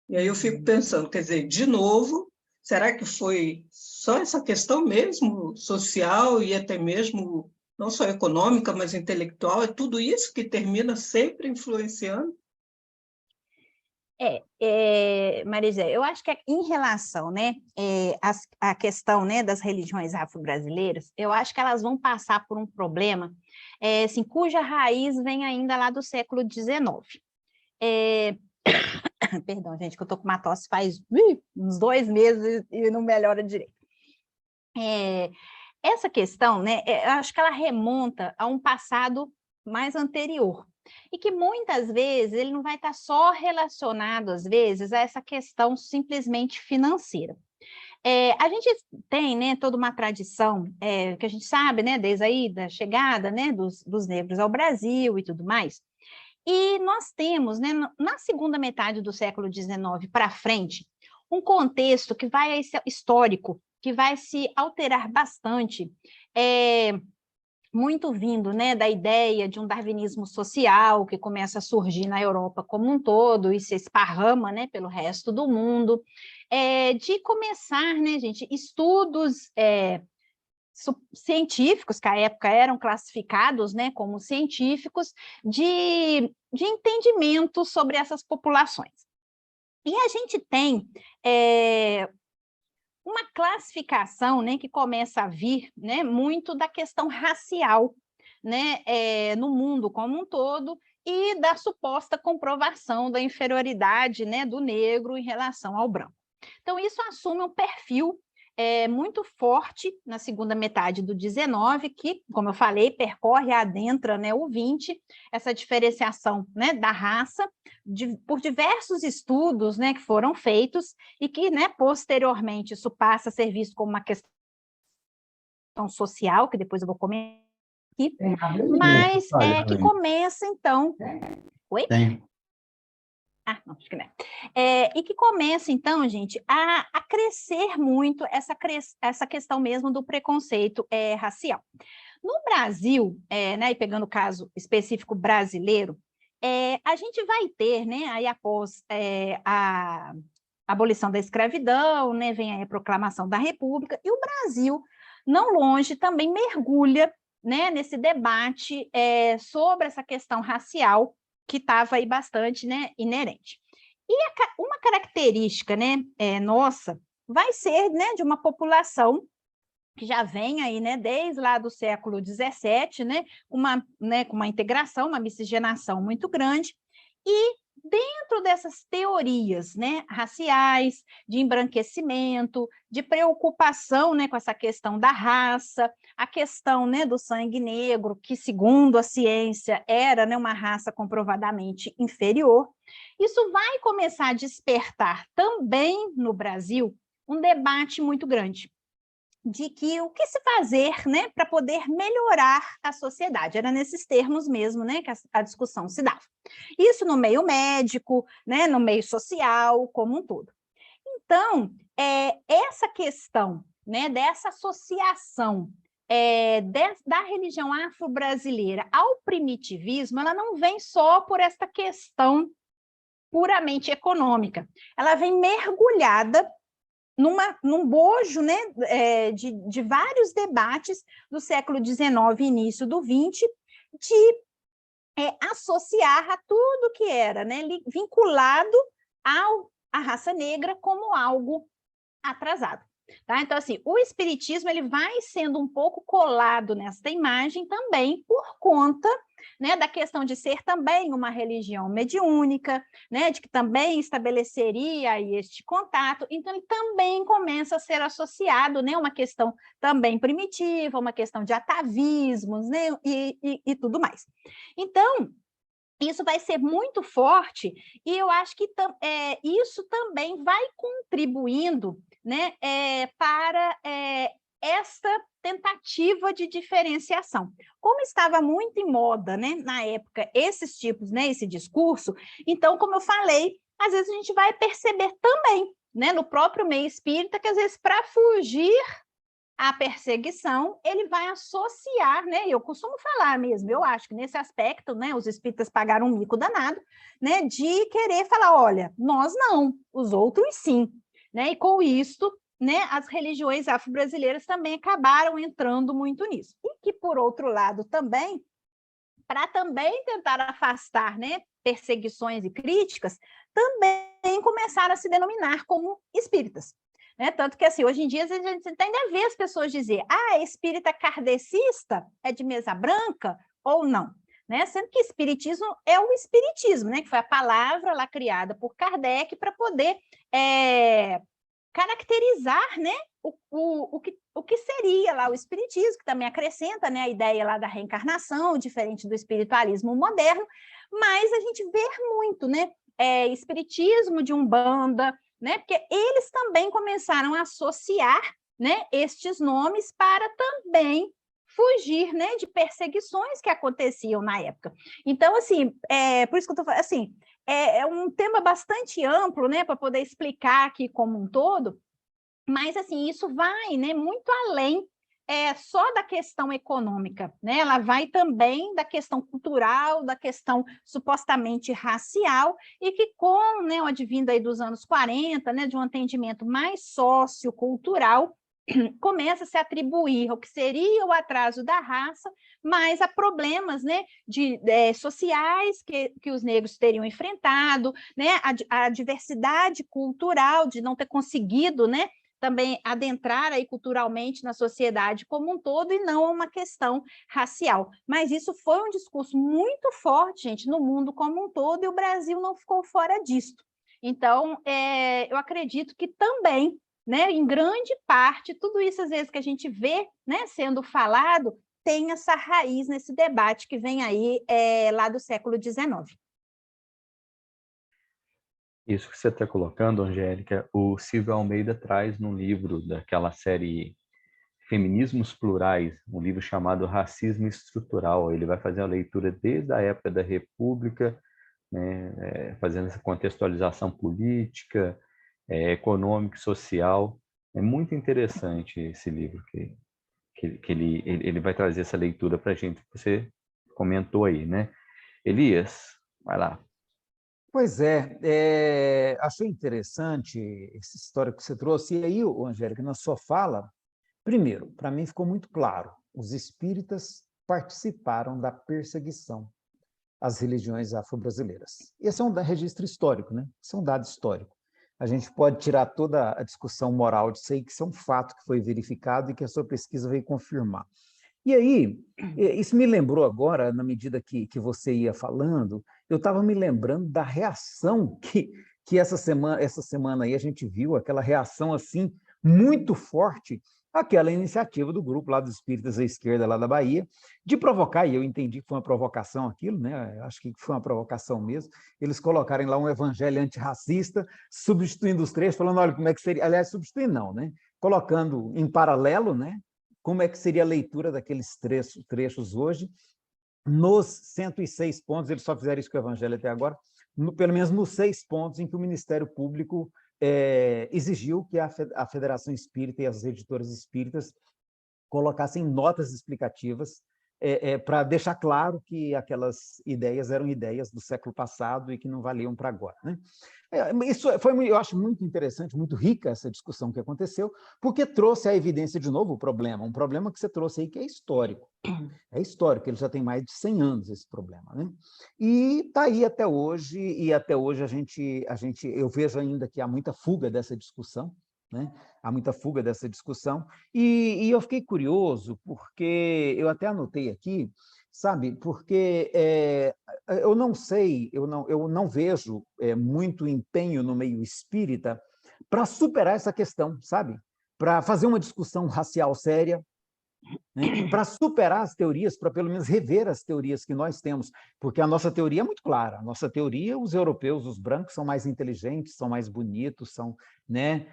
E aí eu fico pensando, quer dizer, de novo, será que foi só essa questão mesmo social e até mesmo não só econômica, mas intelectual? É tudo isso que termina sempre influenciando? Marizé, eu acho que em relação, né, à questão, né, das religiões afro-brasileiras, eu acho que elas vão passar por um problema assim, cuja raiz vem ainda lá do século XIX. Perdão, gente, que eu estou com uma tosse faz uns 2 meses e não melhora direito. Essa questão, né, eu acho que ela remonta a um passado mais anterior, e que muitas vezes ele não vai estar só relacionado, às vezes, a essa questão simplesmente financeira. A gente tem, né, toda uma tradição que a gente sabe, né, desde aí da chegada, né, dos negros ao Brasil e tudo mais, e nós temos, né, na segunda metade do século XIX para frente, um contexto que vai ser histórico, que vai se alterar bastante, muito vindo, né, da ideia de um darwinismo social que começa a surgir na Europa como um todo e se esparrama, né, pelo resto do mundo, de começar, né, gente, estudos científicos, que à época eram classificados, né, como científicos, de entendimento sobre essas populações. E a gente tem uma classificação, né, que começa a vir, né, muito da questão racial, né, no mundo como um todo, e da suposta comprovação da inferioridade, né, do negro em relação ao branco. Então, isso assume um perfil muito forte na segunda metade do 19, que, como eu falei, percorre e adentra, né, o 20, essa diferenciação, né, da raça, por diversos estudos, né, que foram feitos e que, né, posteriormente isso passa a ser visto como uma questão social, que depois eu vou comentar aqui, mas que começa, então... Oi? Tem. Não, acho que não. E que começa, então, gente, a crescer muito essa questão mesmo do preconceito racial. No Brasil, né, e pegando o caso específico brasileiro, a gente vai ter, né, aí após a abolição da escravidão, né, vem aí a proclamação da República, e o Brasil, não longe, também mergulha, né, nesse debate sobre essa questão racial, que estava aí bastante, né, inerente. E uma característica, né, nossa vai ser, né, de uma população que já vem aí, né, desde lá do século XVII, né, com uma integração, uma miscigenação muito grande, e dentro dessas teorias, né, raciais, de embranquecimento, de preocupação, né, com essa questão da raça, a questão, né, do sangue negro, que segundo a ciência era, né, uma raça comprovadamente inferior, isso vai começar a despertar também no Brasil um debate muito grande de que o que se fazer, né, para poder melhorar a sociedade. Era nesses termos mesmo, né, que a discussão se dava. Isso no meio médico, né, no meio social, como um todo. Então, essa questão, né, dessa associação da religião afro-brasileira ao primitivismo, ela não vem só por esta questão puramente econômica. Ela vem mergulhada num bojo, né, de vários debates do século XIX e início do XX, de associar a tudo que era, né, vinculado à raça negra como algo atrasado. Tá? Então, assim, o espiritismo ele vai sendo um pouco colado nesta imagem também por conta, né, da questão de ser também uma religião mediúnica, né, de que também estabeleceria aí este contato, então ele também começa a ser associado, né, uma questão também primitiva, uma questão de atavismos, né, e tudo mais. Então, isso vai ser muito forte, e eu acho que isso também vai contribuindo, né, para esta tentativa de diferenciação. Como estava muito em moda, né, na época, esses tipos, né, esse discurso, então, como eu falei, às vezes a gente vai perceber também, né, no próprio meio espírita, que às vezes para fugir a perseguição, ele vai associar, né? Eu costumo falar mesmo, eu acho que nesse aspecto, né, os espíritas pagaram um mico danado, né, de querer falar, olha, nós não, os outros sim, né? E com isso, né, as religiões afro-brasileiras também acabaram entrando muito nisso. E que, por outro lado, também, para também tentar afastar, né, perseguições e críticas, também começaram a se denominar como espíritas. Né? Tanto que, assim, hoje em dia, a gente ainda vê as pessoas dizer espírita kardecista é de mesa branca ou não. Né? Sendo que espiritismo é o espiritismo, né? Que foi a palavra lá criada por Kardec para poder caracterizar, né, o que seria lá o espiritismo, que também acrescenta, né, a ideia lá da reencarnação, diferente do espiritualismo moderno, mas a gente vê muito, né, espiritismo de Umbanda, né, porque eles também começaram a associar, né, estes nomes para também fugir, né, de perseguições que aconteciam na época. Então, assim, por isso que eu estou falando, assim, é um tema bastante amplo, né, para poder explicar aqui como um todo, mas, assim, isso vai, né, muito além só da questão econômica, né? Ela vai também da questão cultural, da questão supostamente racial, e que com, né, o advindo aí dos anos 40, né, de um entendimento mais sociocultural, começa a se atribuir ao que seria o atraso da raça, mas a problemas, né, sociais que os negros teriam enfrentado, né, a diversidade cultural de não ter conseguido, né, também adentrar aí culturalmente na sociedade como um todo e não uma questão racial. Mas isso foi um discurso muito forte, gente, no mundo como um todo, e o Brasil não ficou fora disso. Então, eu acredito que também, né, em grande parte, tudo isso às vezes que a gente vê, né, sendo falado, tem essa raiz nesse debate que vem aí lá do século XIX. Isso que você está colocando, Angélica, o Silvio Almeida traz no livro daquela série Feminismos Plurais, um livro chamado Racismo Estrutural. Ele vai fazer a leitura desde a época da República, né, fazendo essa contextualização política, econômica e social. É muito interessante esse livro que ele vai trazer essa leitura para a gente, que você comentou aí, né? Elias, vai lá. Pois achei interessante essa história que você trouxe. E aí, Angélica, na sua fala, primeiro, para mim ficou muito claro, os espíritas participaram da perseguição às religiões afro-brasileiras. Esse é um registro histórico, né? Esse é um dado histórico. a gente pode tirar toda a discussão moral disso aí, que isso é um fato que foi verificado e que a sua pesquisa veio confirmar. E aí, isso me lembrou agora, na medida que você ia falando, eu estava me lembrando da reação que essa semana aí a gente viu, aquela reação assim muito forte àquela iniciativa do grupo lá dos espíritas à esquerda lá da Bahia, de provocar, e eu entendi que foi uma provocação aquilo, né? Acho que foi uma provocação mesmo, eles colocarem lá um evangelho antirracista, substituindo os trechos, falando, olha, como é que seria, aliás, substituindo não, né? Colocando em paralelo, né? Como é que seria a leitura daqueles trechos hoje. Nos 106 pontos, eles só fizeram isso com o Evangelho até agora, pelo menos nos 6 pontos em que o Ministério Público exigiu que a Federação Espírita e as editoras espíritas colocassem notas explicativas para deixar claro que aquelas ideias eram ideias do século passado e que não valiam para agora, né? Isso foi, eu acho muito interessante, muito rica essa discussão que aconteceu, porque trouxe à evidência de novo o problema, um problema que você trouxe aí que é histórico. É histórico, ele já tem mais de 100 anos esse problema, né? E está aí até hoje, e até hoje eu vejo ainda que há muita fuga dessa discussão, né? Há muita fuga dessa discussão, e eu fiquei curioso, porque eu até anotei aqui, sabe, porque eu não sei, eu não vejo muito empenho no meio espírita para superar essa questão, sabe? Para fazer uma discussão racial séria, né? Para superar as teorias, para pelo menos rever as teorias que nós temos, porque a nossa teoria é muito clara. A nossa teoria, os europeus, os brancos, são mais inteligentes, são mais bonitos, são, né?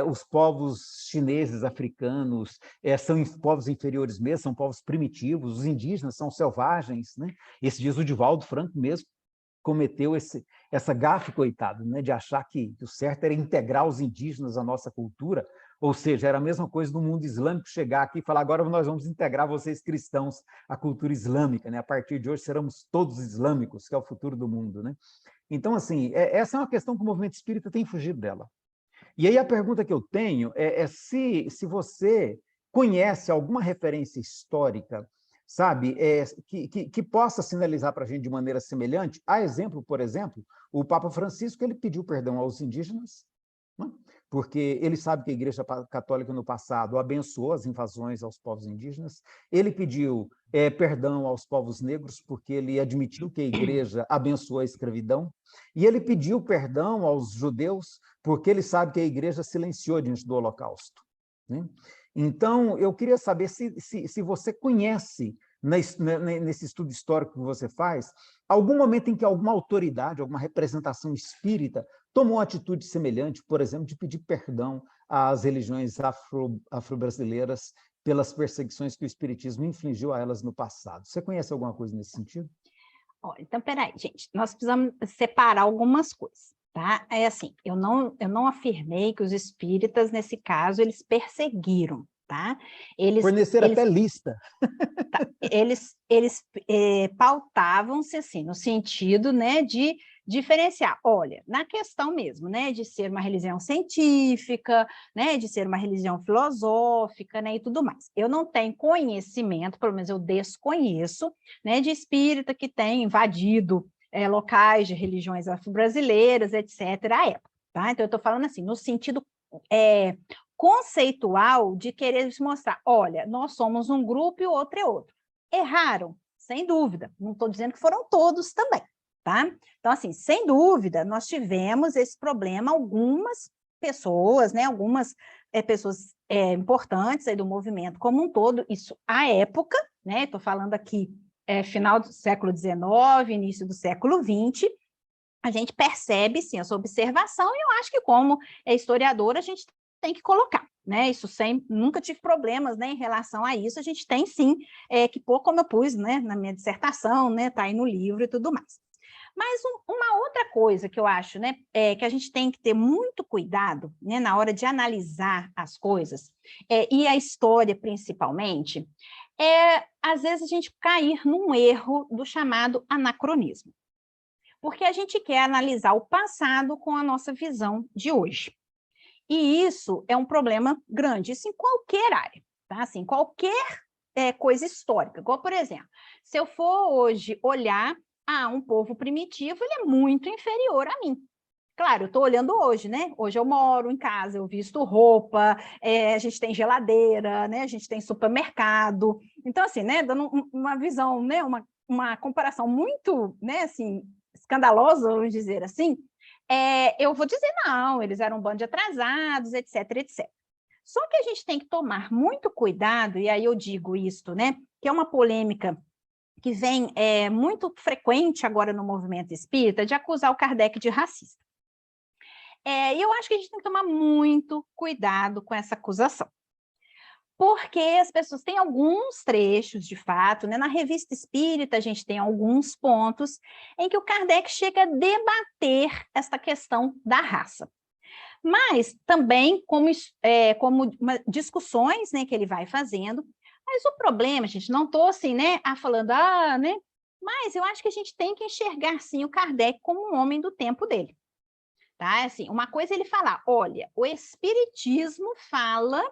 Os povos chineses, africanos, são povos inferiores mesmo, são povos primitivos, os indígenas são selvagens, né? Esse dias o Divaldo Franco mesmo cometeu essa gafe, coitado, né, de achar que o certo era integrar os indígenas à nossa cultura, ou seja, era a mesma coisa do mundo islâmico chegar aqui e falar, agora nós vamos integrar vocês cristãos à cultura islâmica, né? A partir de hoje seremos todos islâmicos, que é o futuro do mundo, né? Então, assim, essa é uma questão que o movimento espírita tem fugido dela. E aí a pergunta que eu tenho é se você conhece alguma referência histórica, sabe, que possa sinalizar para a gente de maneira semelhante. A exemplo, por exemplo, o Papa Francisco, ele pediu perdão aos indígenas, né? Porque ele sabe que a Igreja Católica no passado abençoou as invasões aos povos indígenas. Ele pediu perdão aos povos negros, porque ele admitiu que a Igreja abençoou a escravidão. E ele pediu perdão aos judeus, porque ele sabe que a Igreja silenciou diante do Holocausto, né? Então, eu queria saber se você conhece, nesse estudo histórico que você faz, algum momento em que alguma autoridade, alguma representação espírita tomou uma atitude semelhante, por exemplo, de pedir perdão às religiões afro-brasileiras pelas perseguições que o espiritismo infligiu a elas no passado. Você conhece alguma coisa nesse sentido? Então, peraí, gente, nós precisamos separar algumas coisas, tá? É assim, eu não afirmei que os espíritas, nesse caso, eles perseguiram, tá? Forneceram até lista. Tá, eles pautavam-se assim, no sentido, né, de diferenciar, olha, na questão mesmo, né, de ser uma religião científica, né, de ser uma religião filosófica, né, e tudo mais. Eu não tenho conhecimento, pelo menos eu desconheço, né, de espírita que tem invadido locais de religiões afro-brasileiras, etc., à época, tá? Então, eu estou falando assim, no sentido conceitual de querer mostrar, olha, nós somos um grupo e o outro é outro. Erraram, sem dúvida, não estou dizendo que foram todos também, tá? Então, assim, sem dúvida, nós tivemos esse problema, algumas pessoas, né, algumas pessoas importantes aí do movimento como um todo, isso à época, né, estou falando aqui final do século XIX, início do século XX, a gente percebe, sim, essa observação, e eu acho que como historiadora a gente tem que colocar, né? Isso nunca tive problemas, né, em relação a isso, a gente tem sim que pôr, como eu pus, né, na minha dissertação, né, tá aí no livro e tudo mais. Mas uma outra coisa que eu acho, né, que a gente tem que ter muito cuidado, né, na hora de analisar as coisas, e a história principalmente, às vezes a gente cair num erro do chamado anacronismo. Porque a gente quer analisar o passado com a nossa visão de hoje. E isso é um problema grande, isso em qualquer área, tá? Assim, qualquer coisa histórica. Igual, por exemplo, se eu for hoje olhar um povo primitivo, ele é muito inferior a mim. Claro, eu estou olhando hoje, né? Hoje eu moro em casa, eu visto roupa, a gente tem geladeira, né? A gente tem supermercado. Então, assim, né? Dando uma visão, né? Uma comparação muito, né? Assim, escandalosa, vamos dizer assim, eu vou dizer, não, eles eram um bando de atrasados, etc, etc. Só que a gente tem que tomar muito cuidado, e aí eu digo isto, né? Que é uma polêmica que vem muito frequente agora no movimento espírita, de acusar o Kardec de racista. E eu acho que a gente tem que tomar muito cuidado com essa acusação. Porque as pessoas têm alguns trechos, de fato, né? Na Revista Espírita a gente tem alguns pontos em que o Kardec chega a debater essa questão da raça. Mas também como discussões, né, que ele vai fazendo. Mas o problema, gente, não estou assim, né, falando, né? Mas eu acho que a gente tem que enxergar, sim, o Kardec como um homem do tempo dele. Tá? Assim, uma coisa é ele falar, olha, o Espiritismo fala,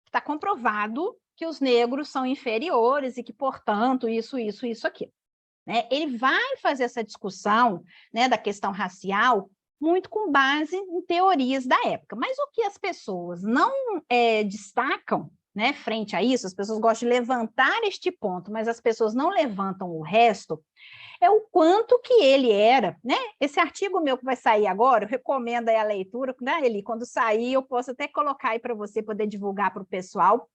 está comprovado que os negros são inferiores e que, portanto, isso, aquilo. Né? Ele vai fazer essa discussão, né, da questão racial muito com base em teorias da época. Mas o que as pessoas não destacam, né, frente a isso, as pessoas gostam de levantar este ponto, mas as pessoas não levantam o resto, é o quanto que ele era, né? Esse artigo meu que vai sair agora, eu recomendo aí a leitura, né, Eli? Quando sair, eu posso até colocar aí para você poder divulgar para o pessoal,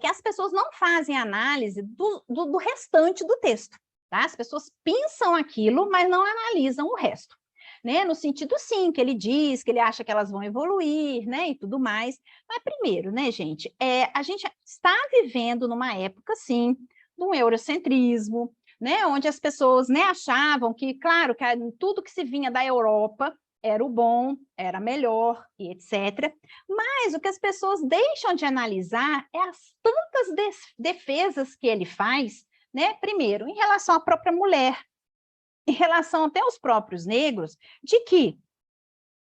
que as pessoas não fazem análise do restante do texto, tá? As pessoas pensam aquilo, mas não analisam o resto, né? No sentido, sim, que ele diz, que ele acha que elas vão evoluir, né, e tudo mais. Mas primeiro, né, gente, a gente está vivendo numa época, sim, de um eurocentrismo, né, onde as pessoas, né, achavam que, claro, que tudo que se vinha da Europa era o bom, era melhor, e etc. Mas o que as pessoas deixam de analisar é as tantas defesas que ele faz, né, primeiro, em relação à própria mulher, em relação até aos próprios negros, de que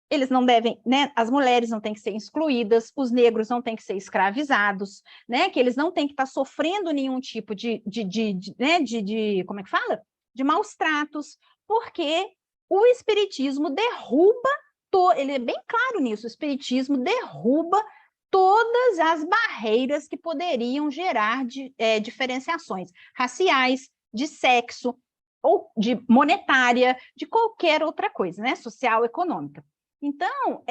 eles não devem, né, as mulheres não têm que ser excluídas, os negros não têm que ser escravizados, né, que eles não têm que estar sofrendo nenhum tipo como é que fala? De maus tratos, porque o espiritismo derruba, ele é bem claro nisso, o espiritismo derruba todas as barreiras que poderiam gerar diferenciações raciais, de sexo, ou de monetária, de qualquer outra coisa, né, social, econômica. Então,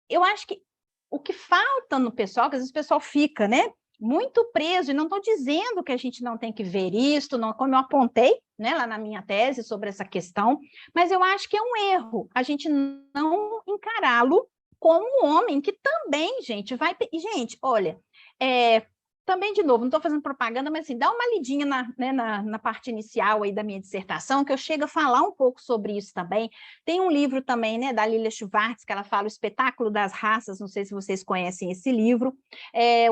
eu acho que o que falta no pessoal, que às vezes o pessoal fica, né, muito preso, e não estou dizendo que a gente não tem que ver isto, não, como eu apontei, né, lá na minha tese sobre essa questão, mas eu acho que é um erro a gente não encará-lo como um homem que também, gente, vai... Gente, olha, também, de novo, não estou fazendo propaganda, mas assim, dá uma lidinha na parte inicial aí da minha dissertação, que eu chego a falar um pouco sobre isso também. Tem um livro também, né, da Lilia Schwartz, que ela fala o espetáculo das raças, não sei se vocês conhecem esse livro.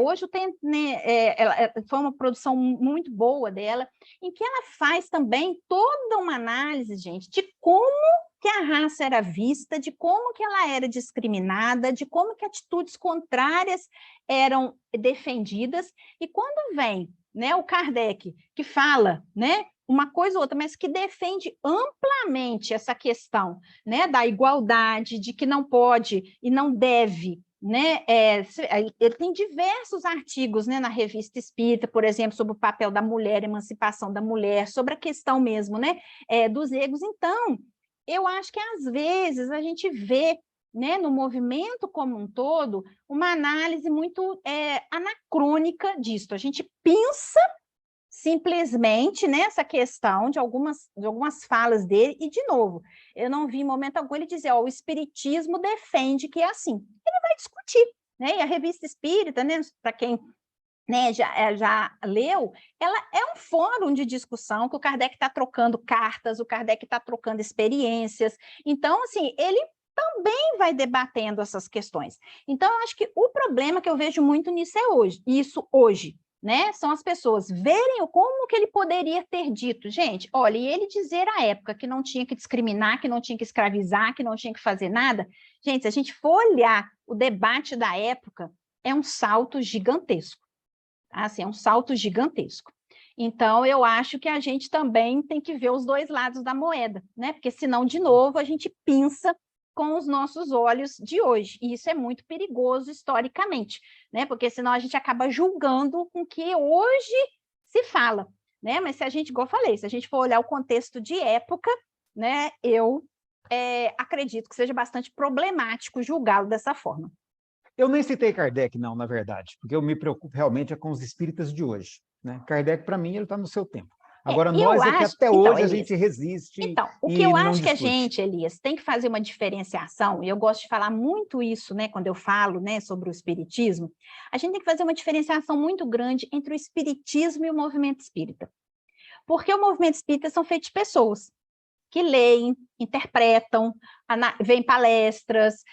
Hoje eu tenho, né, foi uma produção muito boa dela, em que ela faz também toda uma análise, gente, de como que a raça era vista, de como que ela era discriminada, de como que atitudes contrárias eram defendidas, e quando vem, né, o Kardec, que fala, né, uma coisa ou outra, mas que defende amplamente essa questão, né, da igualdade, de que não pode e não deve, né, ele tem diversos artigos, né, na Revista Espírita, por exemplo, sobre o papel da mulher, emancipação da mulher, sobre a questão mesmo, né, dos negros. Então, eu acho que às vezes a gente vê, né, no movimento como um todo, uma análise muito anacrônica disso. A gente pensa simplesmente nessa questão de algumas falas dele, e, de novo, eu não vi em momento algum ele dizer, o espiritismo defende que é assim. Ele vai discutir, né? E a Revista Espírita, né, para quem, né, já leu, ela é um fórum de discussão que o Kardec está trocando cartas, o Kardec está trocando experiências. Então, assim, ele também vai debatendo essas questões. Então, eu acho que o problema que eu vejo muito nisso hoje, né, são as pessoas verem como que ele poderia ter dito, gente, olha, e ele dizer à época que não tinha que discriminar, que não tinha que escravizar, que não tinha que fazer nada. Gente, se a gente for olhar o debate da época, é um salto gigantesco. Assim, é um salto gigantesco. Então, eu acho que a gente também tem que ver os dois lados da moeda, né? Porque senão, de novo, a gente pinça com os nossos olhos de hoje. E isso é muito perigoso historicamente, né? Porque senão a gente acaba julgando com o que hoje se fala, né? Mas se a gente, igual eu falei, se a gente for olhar o contexto de época, né? Eu acredito que seja bastante problemático julgá-lo dessa forma. Eu nem citei Kardec, não, na verdade, porque eu me preocupo realmente com os espíritas de hoje, né? Kardec, para mim, ele está no seu tempo. Agora, nós é que até hoje a gente resiste então, o que e eu não acho que a discute. gente, Elias, tem que fazer uma diferenciação, e eu gosto de falar muito isso, né, quando eu falo, né, sobre o espiritismo, a gente tem que fazer uma diferenciação muito grande entre o espiritismo e o movimento espírita. Porque o movimento espírita são feitos de pessoas que leem, interpretam, veem palestras,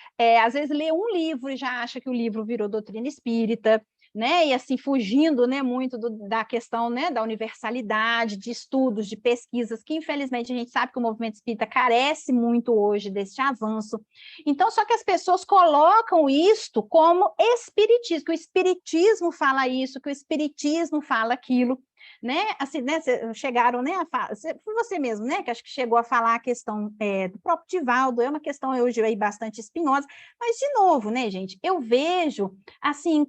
às vezes lê um livro e já acha que o livro virou doutrina espírita, né? E assim, fugindo, né, muito da questão, né, da universalidade, de estudos, de pesquisas, que infelizmente a gente sabe que o movimento espírita carece muito hoje desse avanço. Então, só que as pessoas colocam isto como espiritismo, que o espiritismo fala isso, que o espiritismo fala aquilo, né? Assim, né, chegaram, né, foi você mesmo, né, que acho que chegou a falar a questão do próprio Divaldo, é uma questão hoje aí bastante espinhosa, mas, de novo, né, gente, eu vejo, assim,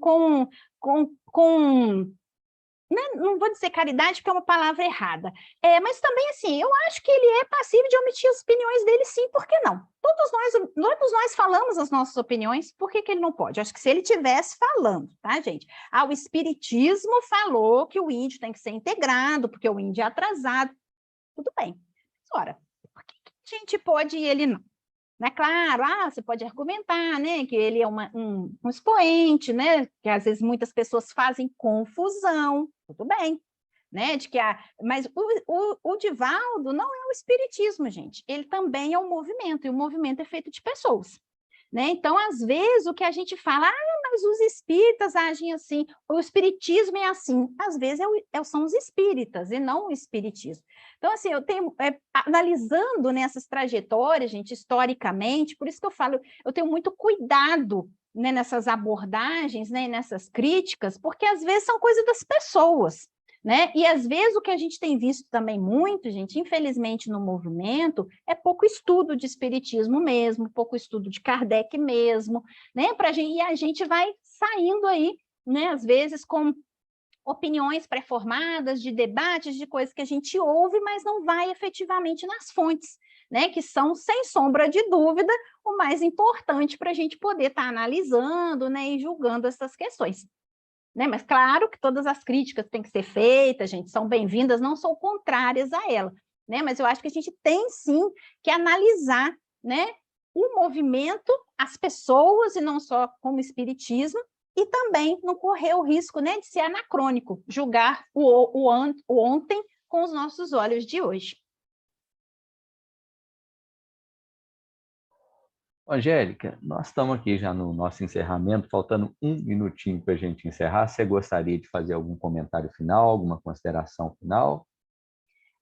né, não vou dizer caridade, porque é uma palavra errada, mas também, assim, eu acho que ele é passível de omitir as opiniões dele, sim, por que não? Todos nós falamos as nossas opiniões, por que ele não pode? Eu acho que se ele estivesse falando, tá, gente? O espiritismo falou que o índio tem que ser integrado, porque o índio é atrasado, tudo bem. Ora, por que a gente pode e ele não? Né? Claro, você pode argumentar, né, que ele é um expoente, né, que às vezes muitas pessoas fazem confusão, tudo bem, né, mas o Divaldo não é o espiritismo, gente, ele também é um movimento, e o movimento é feito de pessoas, né? Então, às vezes, o que a gente fala, mas os espíritas agem assim, o espiritismo é assim, às vezes são os espíritas e não o espiritismo. Então, assim, eu tenho, analisando nessas trajetórias, gente, historicamente, por isso que eu falo, eu tenho muito cuidado, né, nessas abordagens, né, nessas críticas, porque às vezes são coisas das pessoas, né? E às vezes o que a gente tem visto também muito, gente, infelizmente no movimento, é pouco estudo de espiritismo mesmo, pouco estudo de Kardec mesmo, né? E a gente vai saindo aí, né, às vezes com opiniões pré-formadas, de debates, de coisas que a gente ouve, mas não vai efetivamente nas fontes, né? Que são, sem sombra de dúvida, o mais importante para a gente poder estar analisando, né, e julgando essas questões. Né? Mas claro que todas as críticas têm que ser feitas, gente, são bem-vindas, não são contrárias a ela, né? Mas eu acho que a gente tem sim que analisar, né, o movimento, as pessoas, e não só como espiritismo, e também não correr o risco, né, de ser anacrônico, julgar o ontem com os nossos olhos de hoje. Angélica, nós estamos aqui já no nosso encerramento, faltando um minutinho para a gente encerrar. Você gostaria de fazer algum comentário final, alguma consideração final?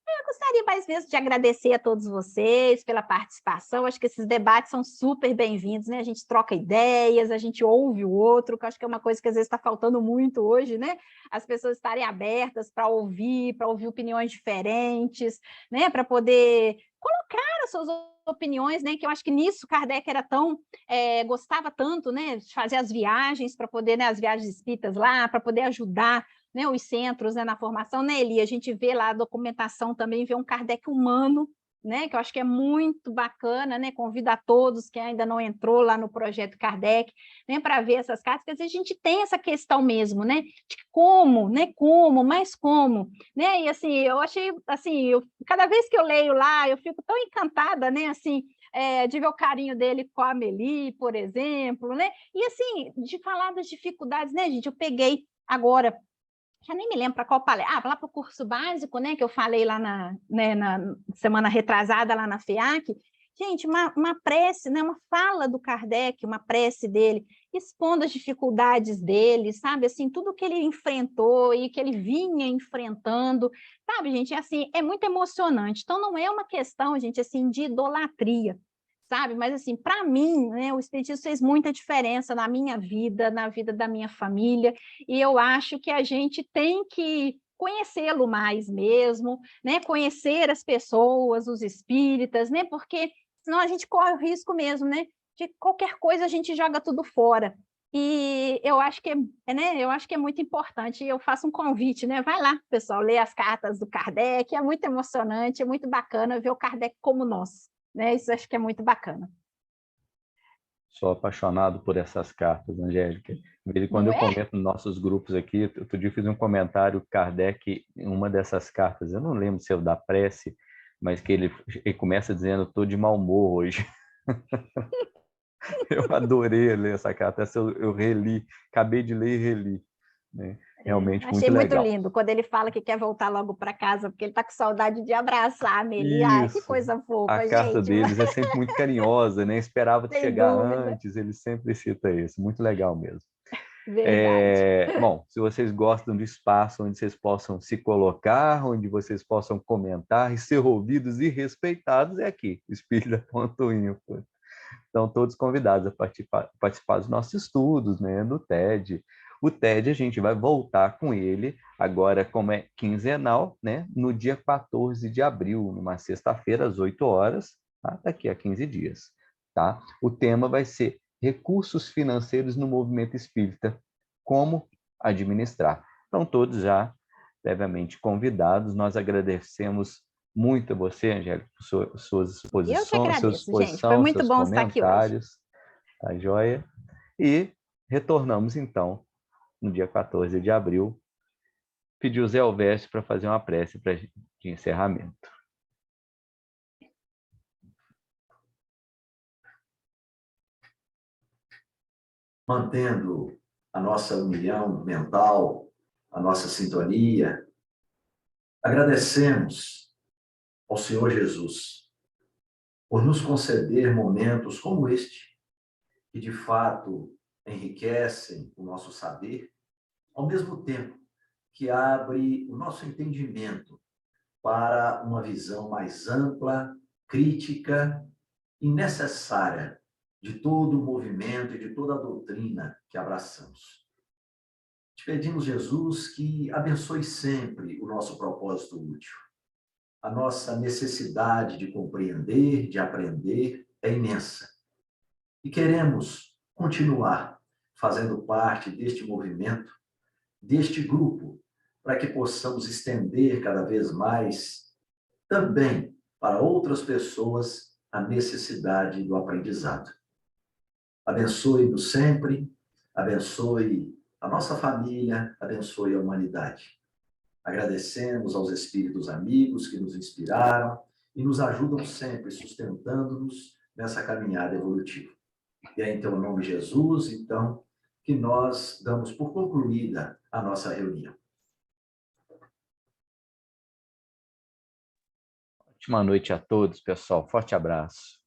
Eu gostaria mais vezes de agradecer a todos vocês pela participação. Acho que esses debates são super bem-vindos, né? A gente troca ideias, a gente ouve o outro, que eu acho que é uma coisa que às vezes está faltando muito hoje, né? As pessoas estarem abertas para ouvir opiniões diferentes, né? Para poder colocar as suas opiniões, né? Que eu acho que nisso Kardec era gostava tanto, né? De fazer as viagens para poder, né? As viagens espíritas lá, para poder ajudar, né, os centros, né, na formação, né, Eli? A gente vê lá a documentação também, vê um Kardec humano, né, que eu acho que é muito bacana, né, convido a todos que ainda não entrou lá no projeto Kardec, né, para ver essas cartas, porque a gente tem essa questão mesmo, né, de como, né, mas como, né, e assim, eu achei, assim, cada vez que eu leio lá, eu fico tão encantada, né, assim, de ver o carinho dele com a Amélie, por exemplo, né, e assim, de falar das dificuldades, né, gente, eu peguei agora, já nem me lembro para qual palestra, lá para o curso básico, né, que eu falei lá na semana retrasada, lá na FEAC, gente, uma prece, né, uma fala do Kardec, uma prece dele, expondo as dificuldades dele, sabe, assim, tudo que ele enfrentou e que ele vinha enfrentando, sabe, gente, assim, é muito emocionante, então não é uma questão, gente, assim, de idolatria, sabe? Mas, assim, para mim, né, o espiritismo fez muita diferença na minha vida, na vida da minha família, e eu acho que a gente tem que conhecê-lo mais mesmo, né? Conhecer as pessoas, os espíritas, né? Porque senão a gente corre o risco mesmo, né? De qualquer coisa a gente joga tudo fora. E eu acho que né? Eu acho que é muito importante. Eu faço um convite, né? Vai lá, pessoal, ler as cartas do Kardec. É muito emocionante, é muito bacana ver o Kardec como nós, né? Isso acho que é muito bacana. Sou apaixonado por essas cartas, Angélica. De vez em quando Não eu é? comento nos nossos grupos aqui. Outro dia eu fiz um comentário, Kardec, em uma dessas cartas, eu não lembro se é o da prece, mas que ele começa dizendo: estou de mau humor hoje. Eu adorei ler essa carta, essa eu reli, acabei de ler e reli, né? Realmente Achei muito muito legal. lindo quando ele fala que quer voltar logo para casa, porque ele está com saudade de abraçar a Meli. Ai, que Isso. coisa A fofa, carta gente. deles é sempre muito carinhosa, né? Esperava Sem chegar dúvida. antes, ele sempre cita isso. Muito legal mesmo. Verdade. Bom, se vocês gostam de espaço onde vocês possam se colocar, onde vocês possam comentar e ser ouvidos e respeitados, é aqui, Espírita.info. Estão todos convidados a participar dos nossos estudos, né, do TED. O TED a gente vai voltar com ele, agora como é quinzenal, né, no dia 14 de abril, numa sexta-feira, às 8 horas, tá? Daqui a 15 dias. Tá? O tema vai ser recursos financeiros no movimento espírita, como administrar. Então, todos já previamente convidados, nós agradecemos muito a você, Angélica, por suas Eu que exposições, sua agradeço, gente. Foi exposição, muito seus bom estar aqui hoje. comentários, tá joia? E retornamos, então, no dia 14 de abril, pedir o Zé Alveste para fazer uma prece de encerramento. Mantendo a nossa união mental, a nossa sintonia, agradecemos ao Senhor Jesus por nos conceder momentos como este, que de fato enriquecem o nosso saber, ao mesmo tempo que abre o nosso entendimento para uma visão mais ampla, crítica e necessária de todo o movimento e de toda a doutrina que abraçamos. Te pedimos, Jesus, que abençoe sempre o nosso propósito útil. A nossa necessidade de compreender, de aprender, é imensa. E queremos continuar fazendo parte deste movimento, deste grupo, para que possamos estender cada vez mais também para outras pessoas a necessidade do aprendizado. Abençoe-nos sempre, abençoe a nossa família, abençoe a humanidade. Agradecemos aos espíritos amigos que nos inspiraram e nos ajudam sempre, sustentando-nos nessa caminhada evolutiva. E é em teu nome, Jesus, então, que nós damos por concluída a nossa reunião. Ótima noite a todos, pessoal. Forte abraço.